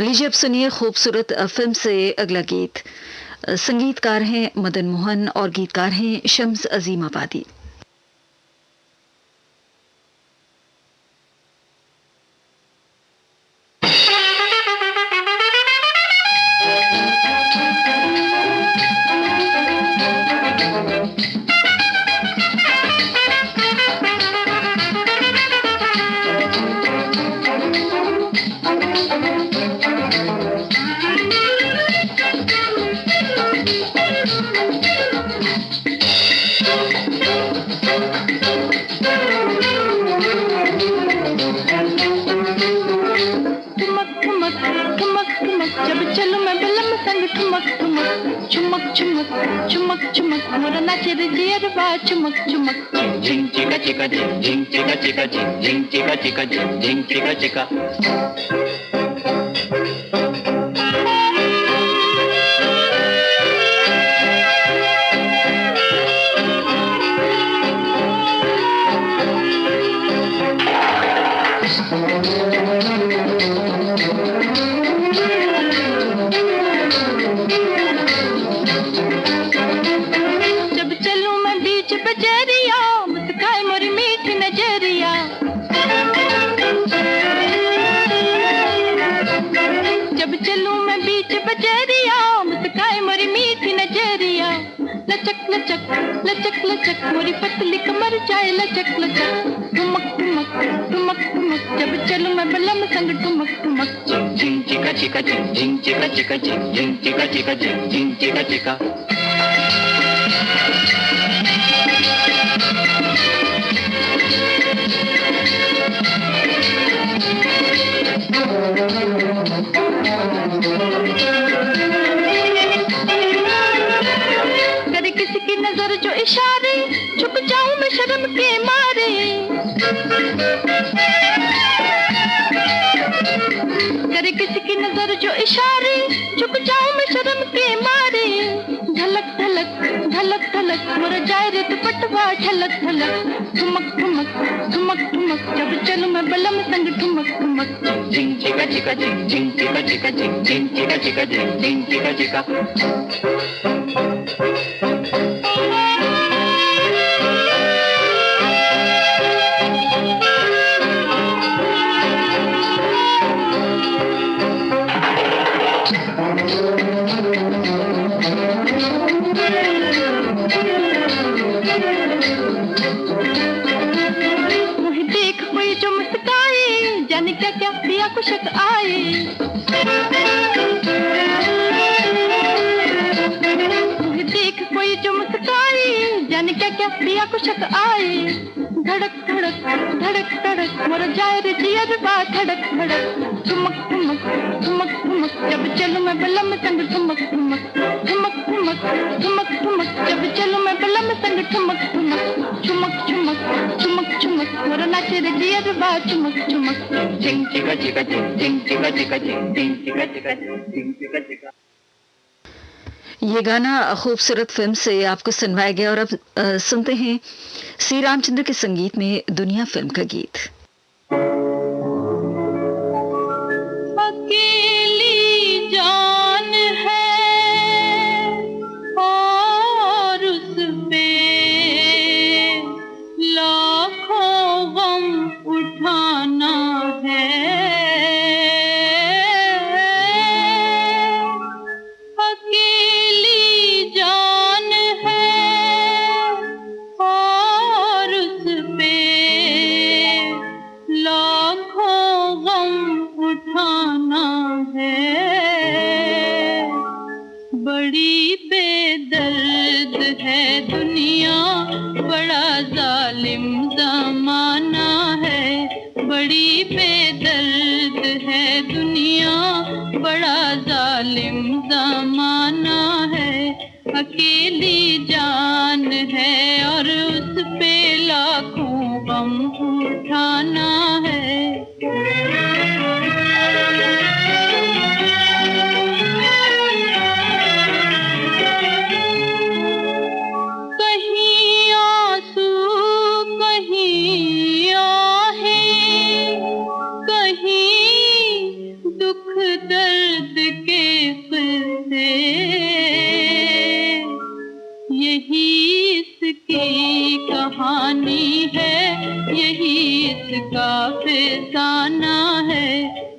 लीजिए अब सुनिए खूबसूरत फिल्म से अगला गीत। संगीतकार हैं मदन मोहन और गीतकार हैं शम्स अजीम आबादी। चुमक चुमक झिंग चिका चिका झिंग चिका चिका झिंग चिका चिका झिंग चिका चिका। लचक लचक मोरी पतली कमर जाए लचक लचक। ठुमक ठुमक ठुमक ठुमक जब चलूं मैं बलम संग ठुमक ठुमक। झिंग चिका चिका झिंग चिका चिका झिंग चिका चिका झिंग चिका चिका। नजर जो इशारे झुक जाऊं मैं शर्म के मारे। करे किसी की नजर जो इशारे झुक जाऊं मैं शर्म के मारे। झलक झलक झलक झलक मोर जाए रे दुपट्टा झलक झलक। ठुमक ठुमक ठुमक ठुमक जब चलूं मैं बलम संग ठुमक ठुमक। झिंग चिका चिका झिंग चिका चिका झिंग चिका चिका झिंग चिका चिका। क्या क्या पिया को शक आए। देख कोई जो मुस्काए जाने क्या क्या पिया को शक आए। धड़क धड़क धड़क धड़क मोर जाए रे जिया रे बात धड़क धड़क। ठुमक ठुमक ठुमक ठुमक जब चलूं मैं बलम संग ठुमक ठुमक। ठुमक ठुमक ठुमक ठुमक जब चलूं मैं बलम संग ठुमक ठुमक। ठुमक ठुमक ठुमक ठुमक मोर नाचे रे जिया रे बात चुमक चुमक। झिंग चिका चिका झिंग चिका चिका झिंग चिका चिका झिंग चिका चिका। ये गाना खूबसूरत फिल्म से आपको सुनवाया गया और अब सुनते हैं श्री रामचंद्र के संगीत में दुनिया फिल्म का गीत। अकेली जान है और उस पे लाखों गम उठाना है। बड़ी बेदर्द है दुनिया, बड़ा जालिम ज़माना है। बड़ी बेदर्द है दुनिया, बड़ा जालिम ज़माना है। अकेली जान है और उस पे लाखों गम उठाना है। यही इसकी कहानी है, यही इसका फसाना है,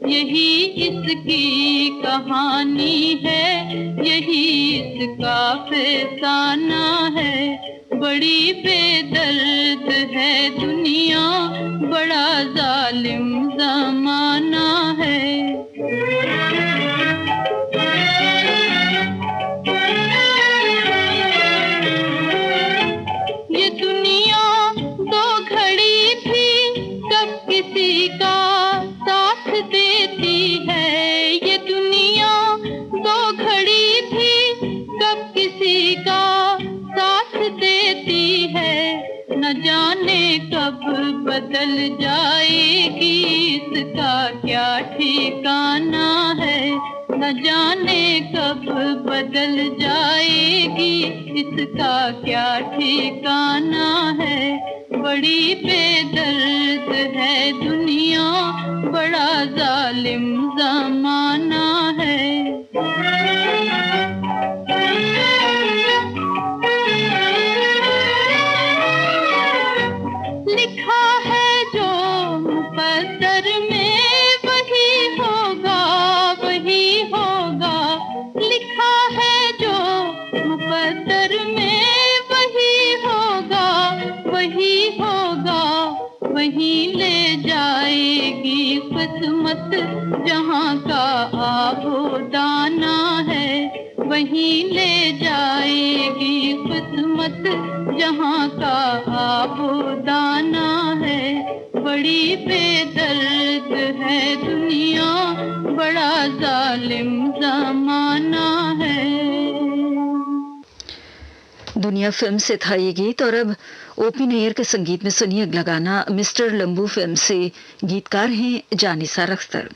यही इसकी कहानी है, यही इसका फसाना है। बड़ी बेदर्द है दुनिया, बड़ा जालिम ज़माना है। ये दुनिया दो घड़ी भी कब किसी का साथ देती है, ये दुनिया दो घड़ी भी कब किसी का साथ देती है। न जाने कब बदल जाएगी, इसका क्या ठिकाना है। न जाने कब बदल जाएगी, इसका क्या ठिकाना है। बड़ी बेदर्द है दुनिया, बड़ा जालिम ज़माना है। लिखा है जो मुक़द्दर में वही होगा, वही होगा। लिखा है जो मुक़द्दर में वही होगा, वही होगा। वहीं ले जाएगी किस्मत जहाँ का आबो दाना है, वहीं ले जाएगी किस्मत जहाँ का आबो दाना है। बड़ी बेदर्द है दुनिया, बड़ा जालिम ज़माना है। दुनिया फिल्म से था ये गीत। और अब ओपी नैयर के संगीत में सुनिए अगला गाना। मिस्टर लंबू फिल्म से गीतकार हैं जानिसार अख्तर।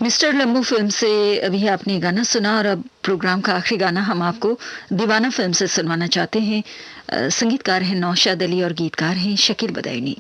मिस्टर लम्बू फिल्म से अभी आपने गाना सुना और अब प्रोग्राम का आखिरी गाना हम आपको दीवाना फिल्म से सुनवाना चाहते हैं। संगीतकार हैं नौशाद अली और गीतकार हैं शकील बदायूनी।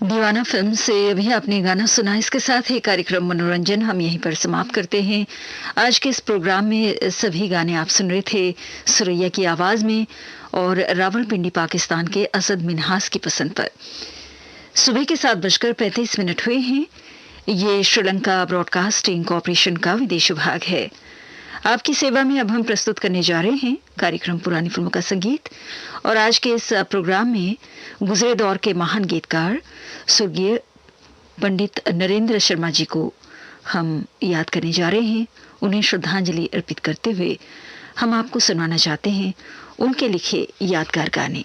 दीवाना फिल्म से अभी आपने गाना सुना। इसके साथ ही कार्यक्रम मनोरंजन हम यहीं पर समाप्त करते हैं। आज के इस प्रोग्राम में सभी गाने आप सुन रहे थे सुरैया की आवाज में और रावलपिंडी पाकिस्तान के असद मिन्हास की पसंद पर। सुबह के 7:35 हुए हैं। ये श्रीलंका ब्रॉडकास्टिंग कॉरपोरेशन का विदेश विभाग है। आपकी सेवा में अब हम प्रस्तुत करने जा रहे हैं कार्यक्रम पुरानी फिल्मों का संगीत। और आज के इस प्रोग्राम में गुजरे दौर के महान गीतकार स्वर्गीय पंडित नरेंद्र शर्मा जी को हम याद करने जा रहे हैं। उन्हें श्रद्धांजलि अर्पित करते हुए हम आपको सुनाना चाहते हैं उनके लिखे यादगार गाने।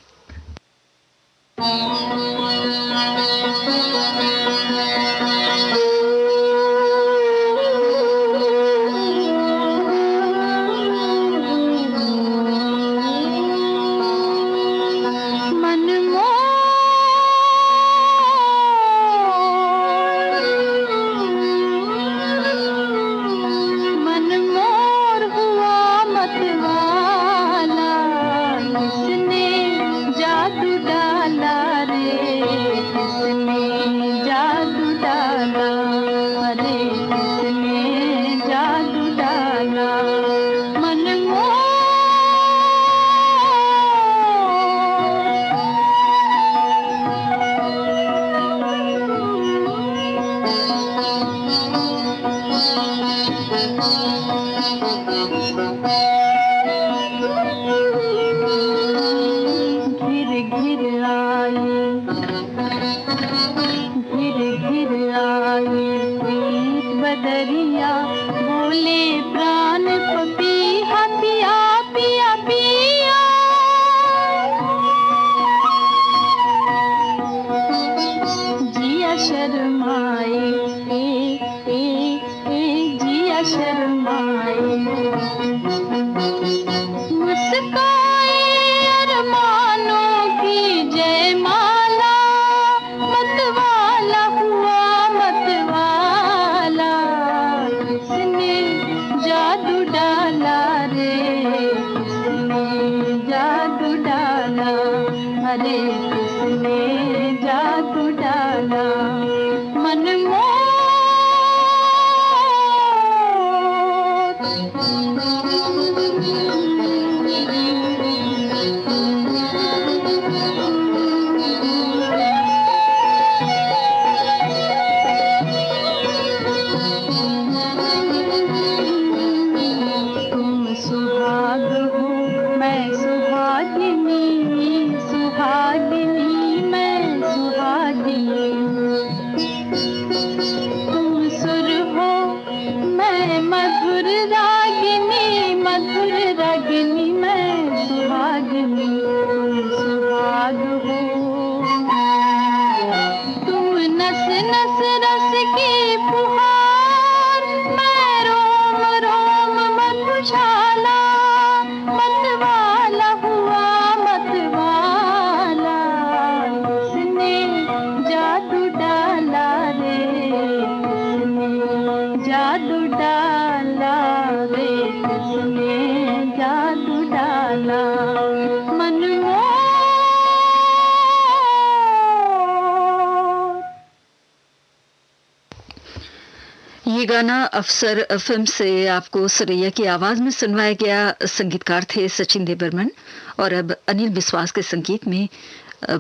जादू डाला रे डाला, अरे किसने जादू डाला, मनमोह ये गाना अफसर फिल्म से आपको सुरैया की आवाज में सुनवाया गया। संगीतकार थे सचिन देव बर्मन। और अब अनिल विश्वास के संगीत में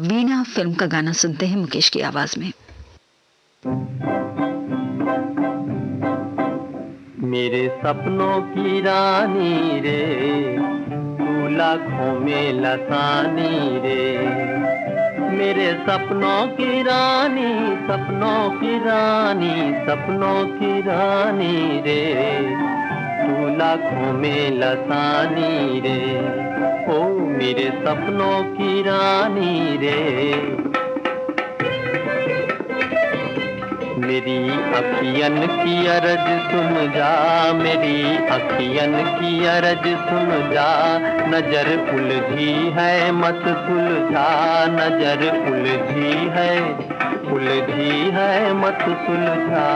वीणा फिल्म का गाना सुनते हैं मुकेश की आवाज में। मेरे सपनों की रानी रे, तू लाखों में लसानी रे, मेरे सपनों की रानी, सपनों की रानी, सपनों की रानी रे, तू लाखों में लसानी रे, ओ मेरे सपनों की रानी रे। मेरी अखियन की अरज सुन जा, मेरी अखियन की अरज सुन जा, नजर उलझी है मत सुलझा, नजर उलझी है मत सुलझा।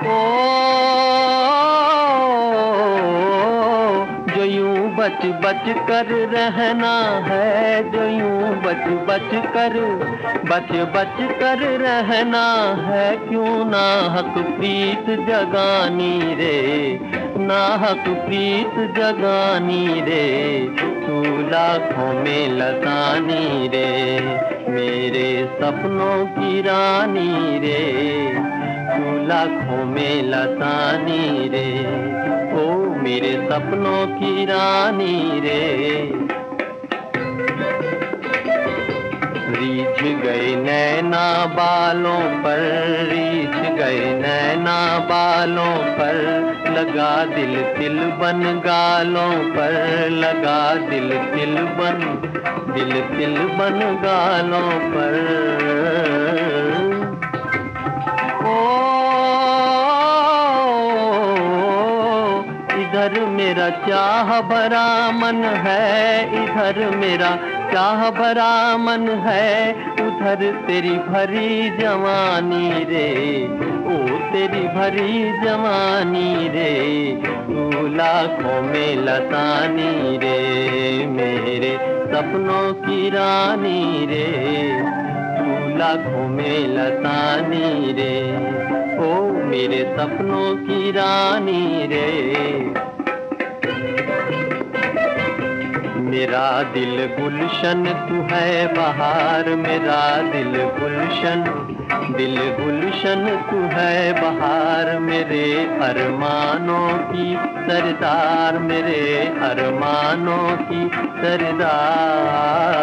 ओ जो यूं बच बच कर रहना है, जो यूं बच बच कर रहना है, क्यों ना हक प्रीत जगानी रे, ना हक प्रीत जगानी रे, तू लाखों में लसानी रे, मेरे सपनों की रानी रे, तू लाखों में लसानी रे, ओ मेरे सपनों की रानी रे। रीछ गए नैना बालों पर, रीछ गए नैना बालों पर, लगा दिल तिल बन गालों पर, लगा दिल तिल बन गालों पर। इधर मेरा चाह भरा मन है, इधर मेरा चाह भरा मन है, उधर तेरी भरी जवानी रे, ओ तेरी भरी जवानी रे, तू लाखों में लसानी रे, मेरे सपनों की रानी रे, तू लाखों में लसानी रे, ओ मेरे सपनों की रानी रे। मेरा दिल गुलशन तू है बहार, मेरा दिल गुलशन तू है बहार, मेरे अरमानों की सरदार, मेरे अरमानों की सरदार।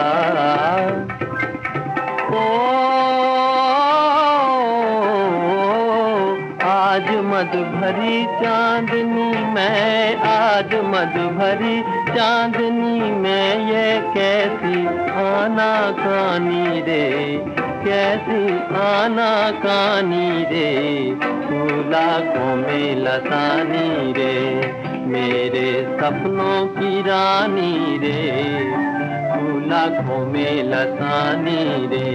आज मद भरी चांदनी में, आज मद भरी चांदनी में, ये कैसी आनाकानी रे, कैसी आनाकानी रे, तू लाखों में लसानी रे, मेरे सपनों की रानी रे, तू लाखों में लसानी रे,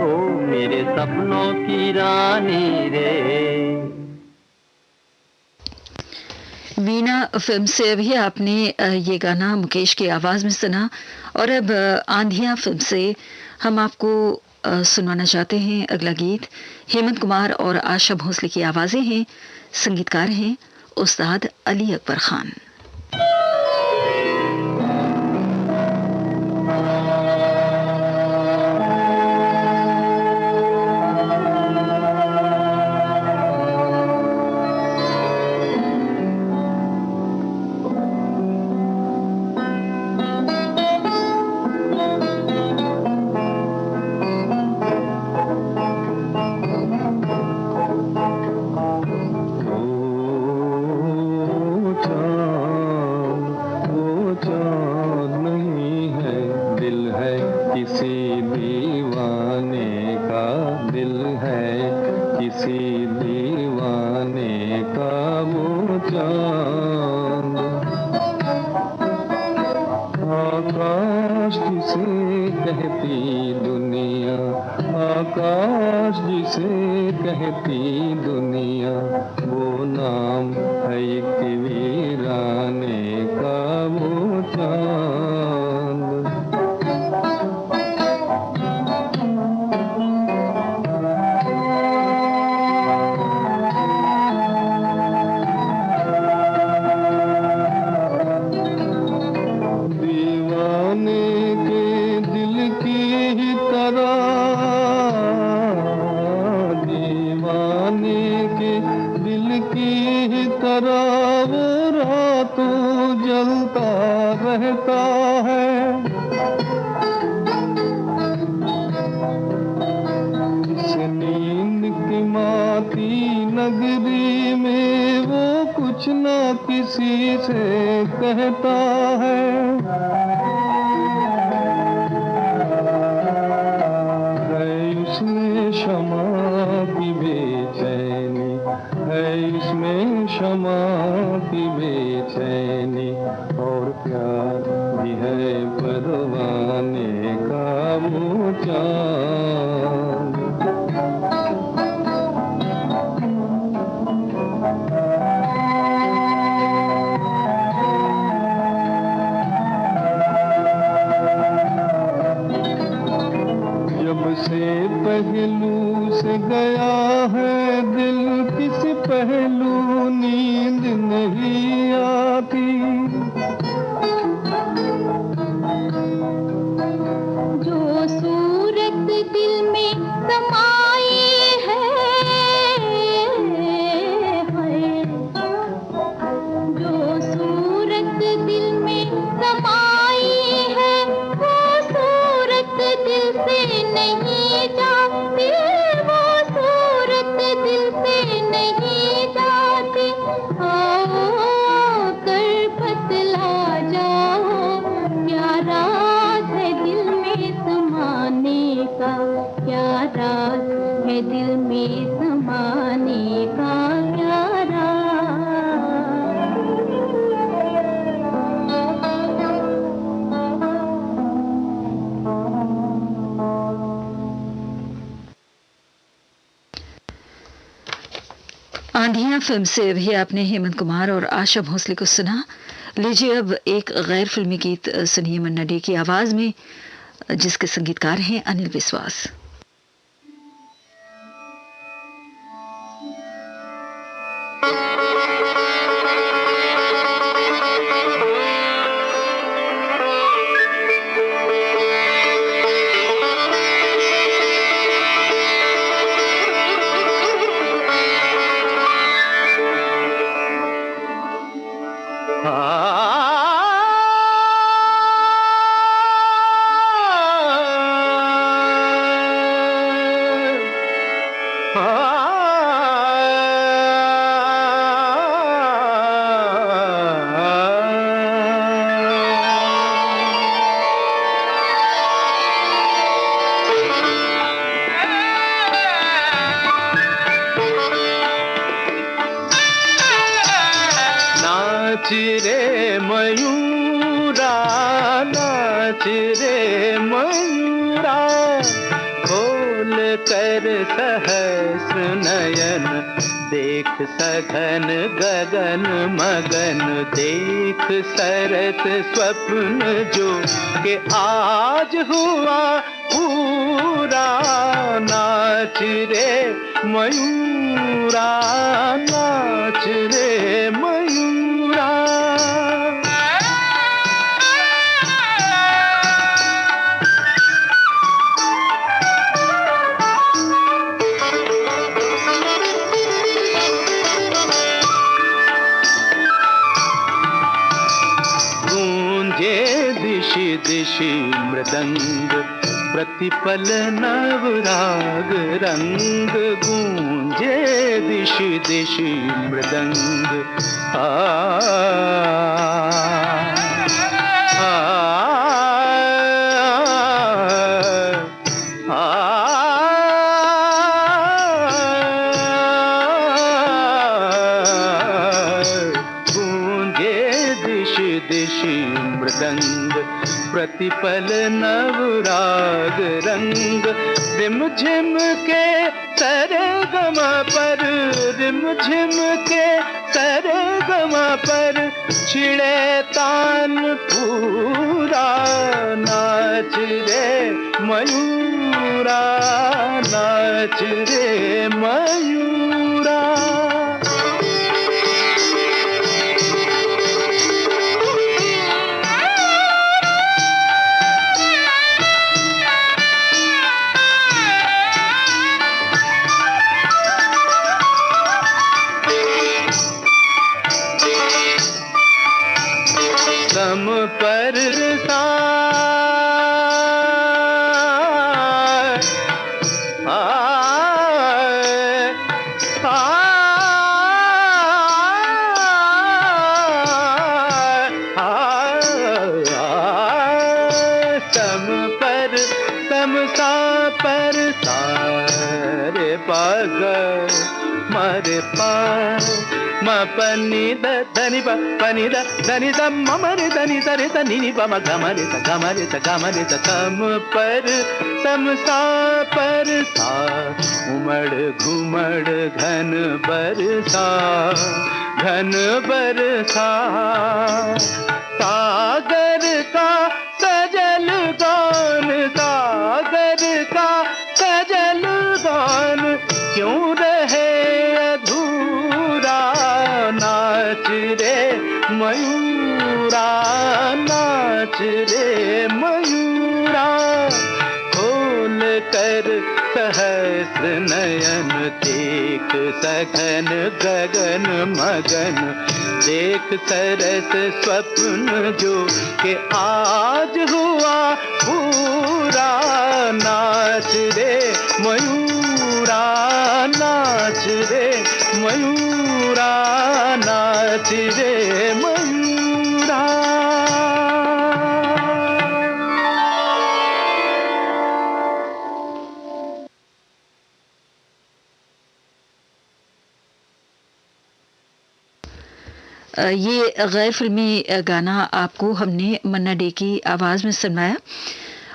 ओ मेरे सपनों की रानी रे। वीणा फिल्म से अभी आपने ये गाना मुकेश की आवाज में सुना। और अब आंधिया फिल्म से हम आपको सुनाना चाहते हैं अगला गीत। हेमंत कुमार और आशा भोसले की आवाजें हैं, संगीतकार हैं उस्ताद अली अकबर खान। आकाश जिसे कहती दुनिया, आकाश जिसे कहती दुनिया, वो नाम है एक वीराने का वो चांद। रहता है इस नींद की माती नगरी में वो कुछ ना किसी से कहता है। इसमें क्षमा की बेचैनी है, इसमें क्षमा की बेचैनी, और प्यार भी है परवाने का वो चांद। जब से पहलू से गया है दिल, किस पहलू नींद नहीं आती। जो सूरत दिल में समाई है, जो सूरत दिल में समाई है, वो सूरत दिल से नहीं जाती, वो सूरत दिल से नहीं जाती। आओ कर बतला जाओ क्या राज है दिल में समाने का, क्या राज है दिल में समाने का, क्या राज। आंधिया फिल्म से भी आपने हेमंत कुमार और आशा भोसले को सुना। लीजिए अब एक गैर फिल्मी गीत सुनिए मन्ना डे की आवाज में, जिसके संगीतकार हैं अनिल विश्वास। नाच रे मयूरा, नाच रे मयूरा, खोल कर सहस्र नयन, देख सघन गगन मगन, देख सरस स्वप्न जो के आज हुआ पूरा। नाच रे मयूरा, नाच रे मयूरा। दिशि दिशि मृदंग, प्रतिपल नवराग रंग। गूंजे दिशि दिशि मृदंग, आ, आ, आ, गूंजे दिशि दिशि मृदंग, प्रतिपल नवराग रंग। रिम झिम के सरगम पर, रिम झिम के सरगम पर, छिड़े तान पूरा। नाच रे मयूरा, नाच रे मयूरा। सम पर सम सा पर सारे पाग मारे पा म पनी द धनी प पनी द धनी द म रे धनी द रे ध नी प म ग म रे ध ग म रे ध ग म रे ध। सम पर सम सा पर सा, उमड़ घुमड़ घन बरसा, घन बरसा। सागर का सजल गान, सागर का सजल गान, क्यों रहे अधूरा। नाच रे मयूरा, नाच रे मयूरा। खोल कर सहस्र नयन, देख सघन गगन मगन, देख सरस स्वप्न जो के आज हुआ पूरा। नाच रे मयूरा, नाच रे मयूरा, नाच रे मयूरा। ये गैर फिल्मी गाना आपको हमने मन्ना डे की आवाज़ में सुनाया।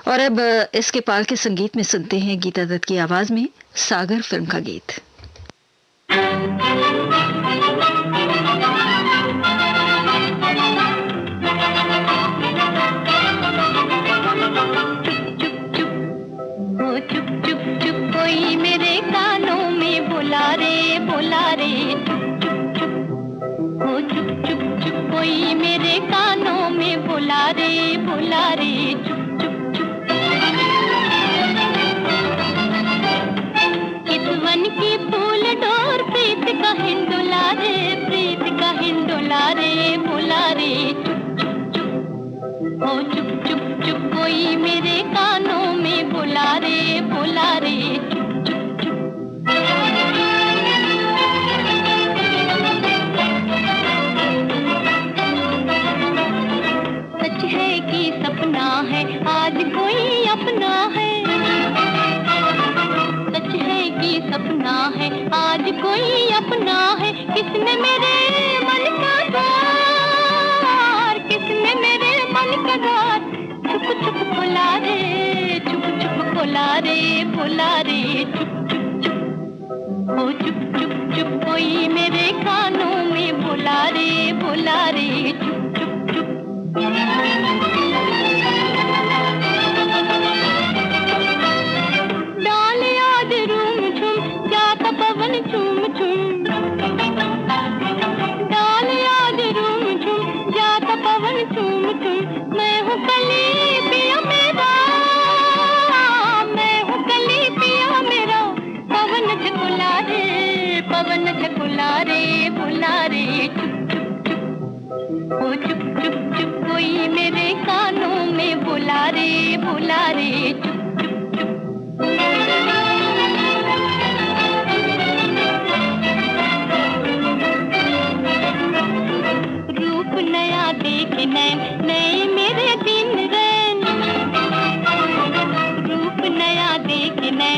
और अब इसके पाल के संगीत में सुनते हैं गीता दत्त की आवाज़ में सागर फिल्म का गीत। चुप चुप चुप कोई मेरे कानों में बोला रे, बोला रे। चुप चुप चुप कोई मेरे कानों में बोला रे, बोला रे। चुप चुप चुप किस वन की फूल डोर, प्रीत का हिंडोला रे, प्रीत का हिंडोला रे, बोला रे। चुप चुप चुप ओ चुप चुप चुप कोई मेरे कानों में बोला रे, बोला रे। सपना है आज कोई अपना है, सच है कि सपना है आज कोई अपना है। किसने मेरे मन का द्वार, किसने मेरे मन का द्वार छुप छुप खोला रे, छुप छुप खोला रे, खोला रे। चुप चुप चुप ओ चुप चुप चुप कोई मेरे कानों में बुला रे चुप चुप चुप डाल आज रूम झूम जाता पवन झूम झूम डाल आज रूम झूम जाता पवन झूम झूम मैं हूँ कली पिया मेरा मैं हूँ कली पिया मेरा पवन झकुला रे बुला रे चुप चुप चुप ओ चुप चुप चुप कोई मेरे कानों में बुला रे चुप चुप चुप रूप नया देख नए मेरे दिन रैन रूप नया देख नए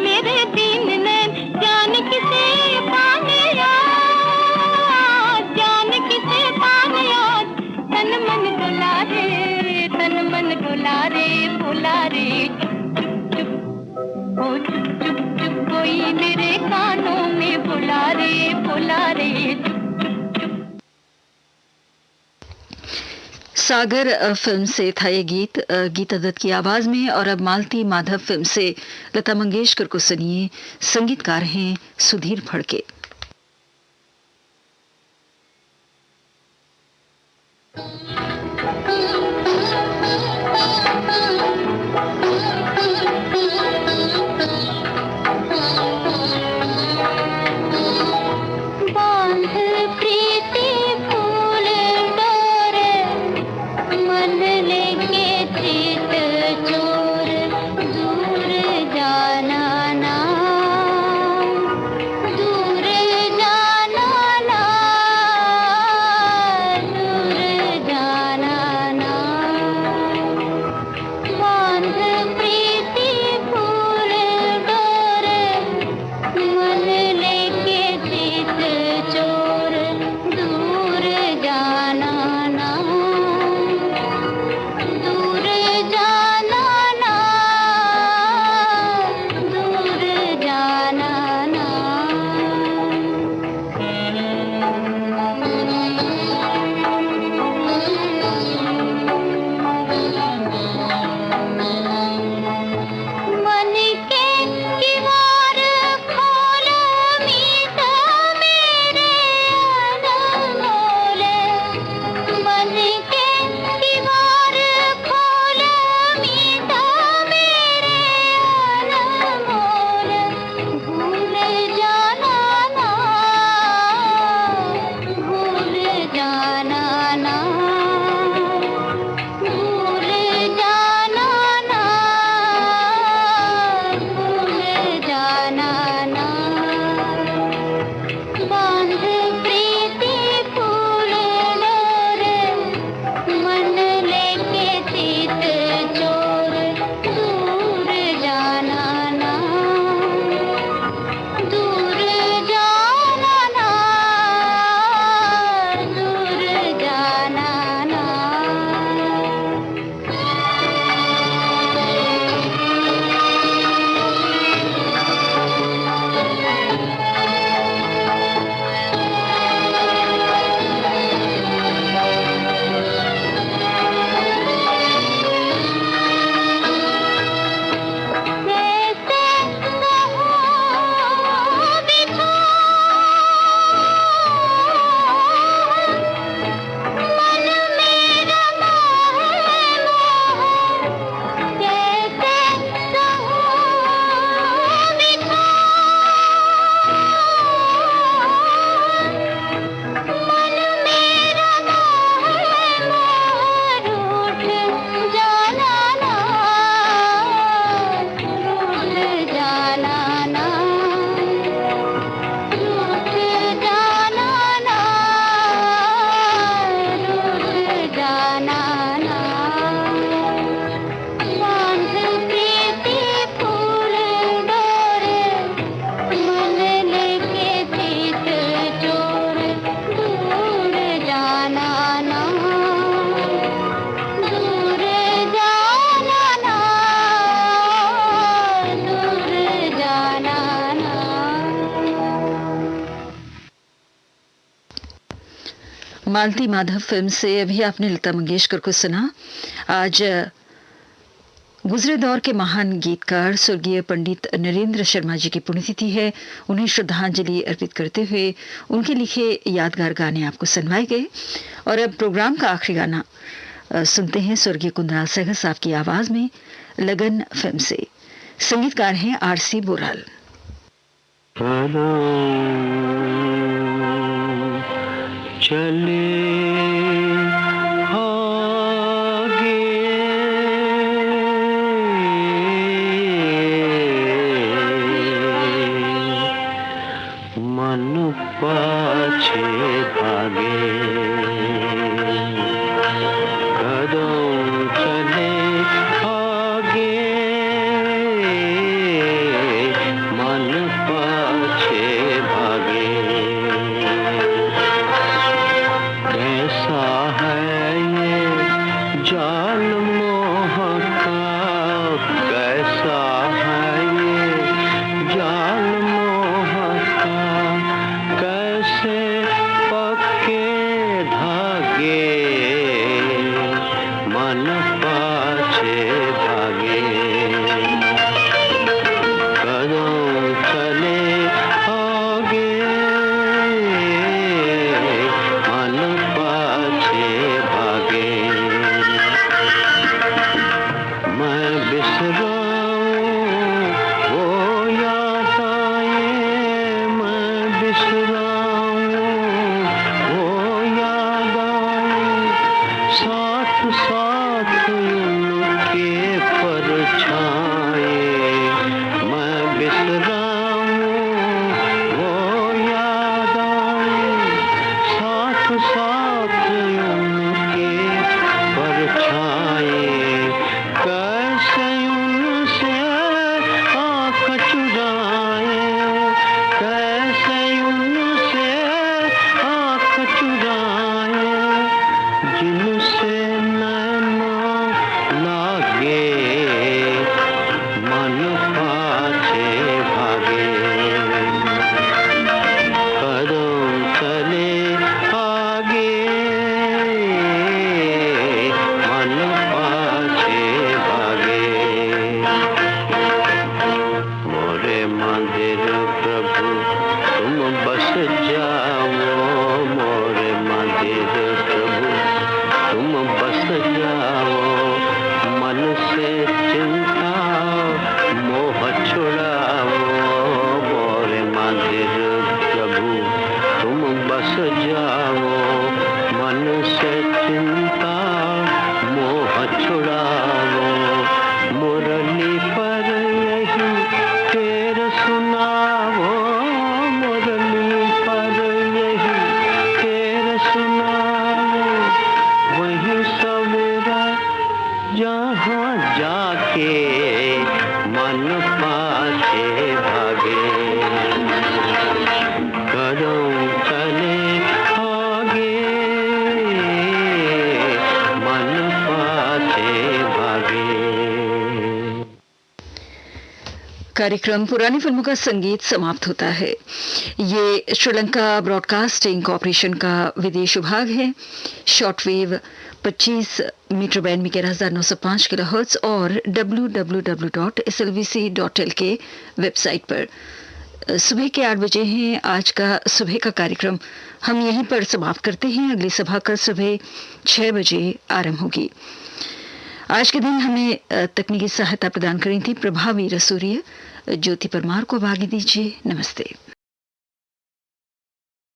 मेरे दिन नैन जान किसे पाने याद तन मन डोला रे बुला रे चुप चुप ओ चुप चुप चुप कोई मेरे कानों में बुला रे चुप चुप चुप। सागर फिल्म से था ये गीत गीता दत्त की आवाज में। और अब मालती माधव फिल्म से लता मंगेशकर को सुनिए, संगीतकार हैं सुधीर फड़के। दूर मालती माधव फिल्म से अभी आपने लता मंगेशकर को सुना। आज गुजरे दौर के महान गीतकार स्वर्गीय पंडित नरेंद्र शर्मा जी की पुण्यतिथि है। उन्हें श्रद्धांजलि अर्पित करते हुए उनके लिखे यादगार गाने आपको सुनवाए गए। और अब प्रोग्राम का आखिरी गाना सुनते हैं स्वर्गीय कुंदराल सहगल साहब की आवाज में लगन फिल्म से। संगीतकार हैं आरसी बोराल। चले पाछे भागे कदम चले आगे मन पाछे भागे कैसा है ये जाल मोह का कैसा है ये जाल मोह का कैसे पक्के धागे मन पाछे भागे कदम चले आगे मन पाछे भागे मैं बिसराऊं वो याद आए मैं बिसराऊं वो याद आए साथ साथ उनके परछाए मैं बिसराऊं वो याद आए साथ साथ उनके परछाए कैसे उनसे आँख चुराए कैसे उनसे आँख चुराए जिनसे नैना लागे मन पाछे भागे कदम चले आगे मन पाछे भागे मोरे मंदिर प्रभु तुम बस जाओ मोरे मंदिर प्रभु तुम बस जाओ मन से चिंता मोह छुड़ाओ मोरे मंदिर प्रभु तुम बस जाओ मन से चिंता मोह छुड़ाओ मुरली पर यही फेर सुनाओ मुरली पर यही फेर सुनाओ वही सवेरा जहाँ जाके मन पाछे भागे कदम चले आगे मन पाछे भागे। कार्यक्रम पुरानी फिल्मों का संगीत समाप्त होता है। ये श्रीलंका ब्रॉडकास्टिंग कॉरपोरेशन का विदेश विभाग है। शॉर्टवेव 25 मीटर बैंड में 11,905 किलोहर्ट्ज और www.slvc.lk वेबसाइट पर सुबह के 8 बजे हैं। आज का सुबह का कार्यक्रम हम यहीं पर समाप्त करते हैं। अगली सभा कल सुबह 6 बजे आरंभ होगी। आज के दिन हमें तकनीकी सहायता प्रदान करी थी प्रभावी रसूरिया। ज्योति परमार को आगे दीजिए। नमस्ते।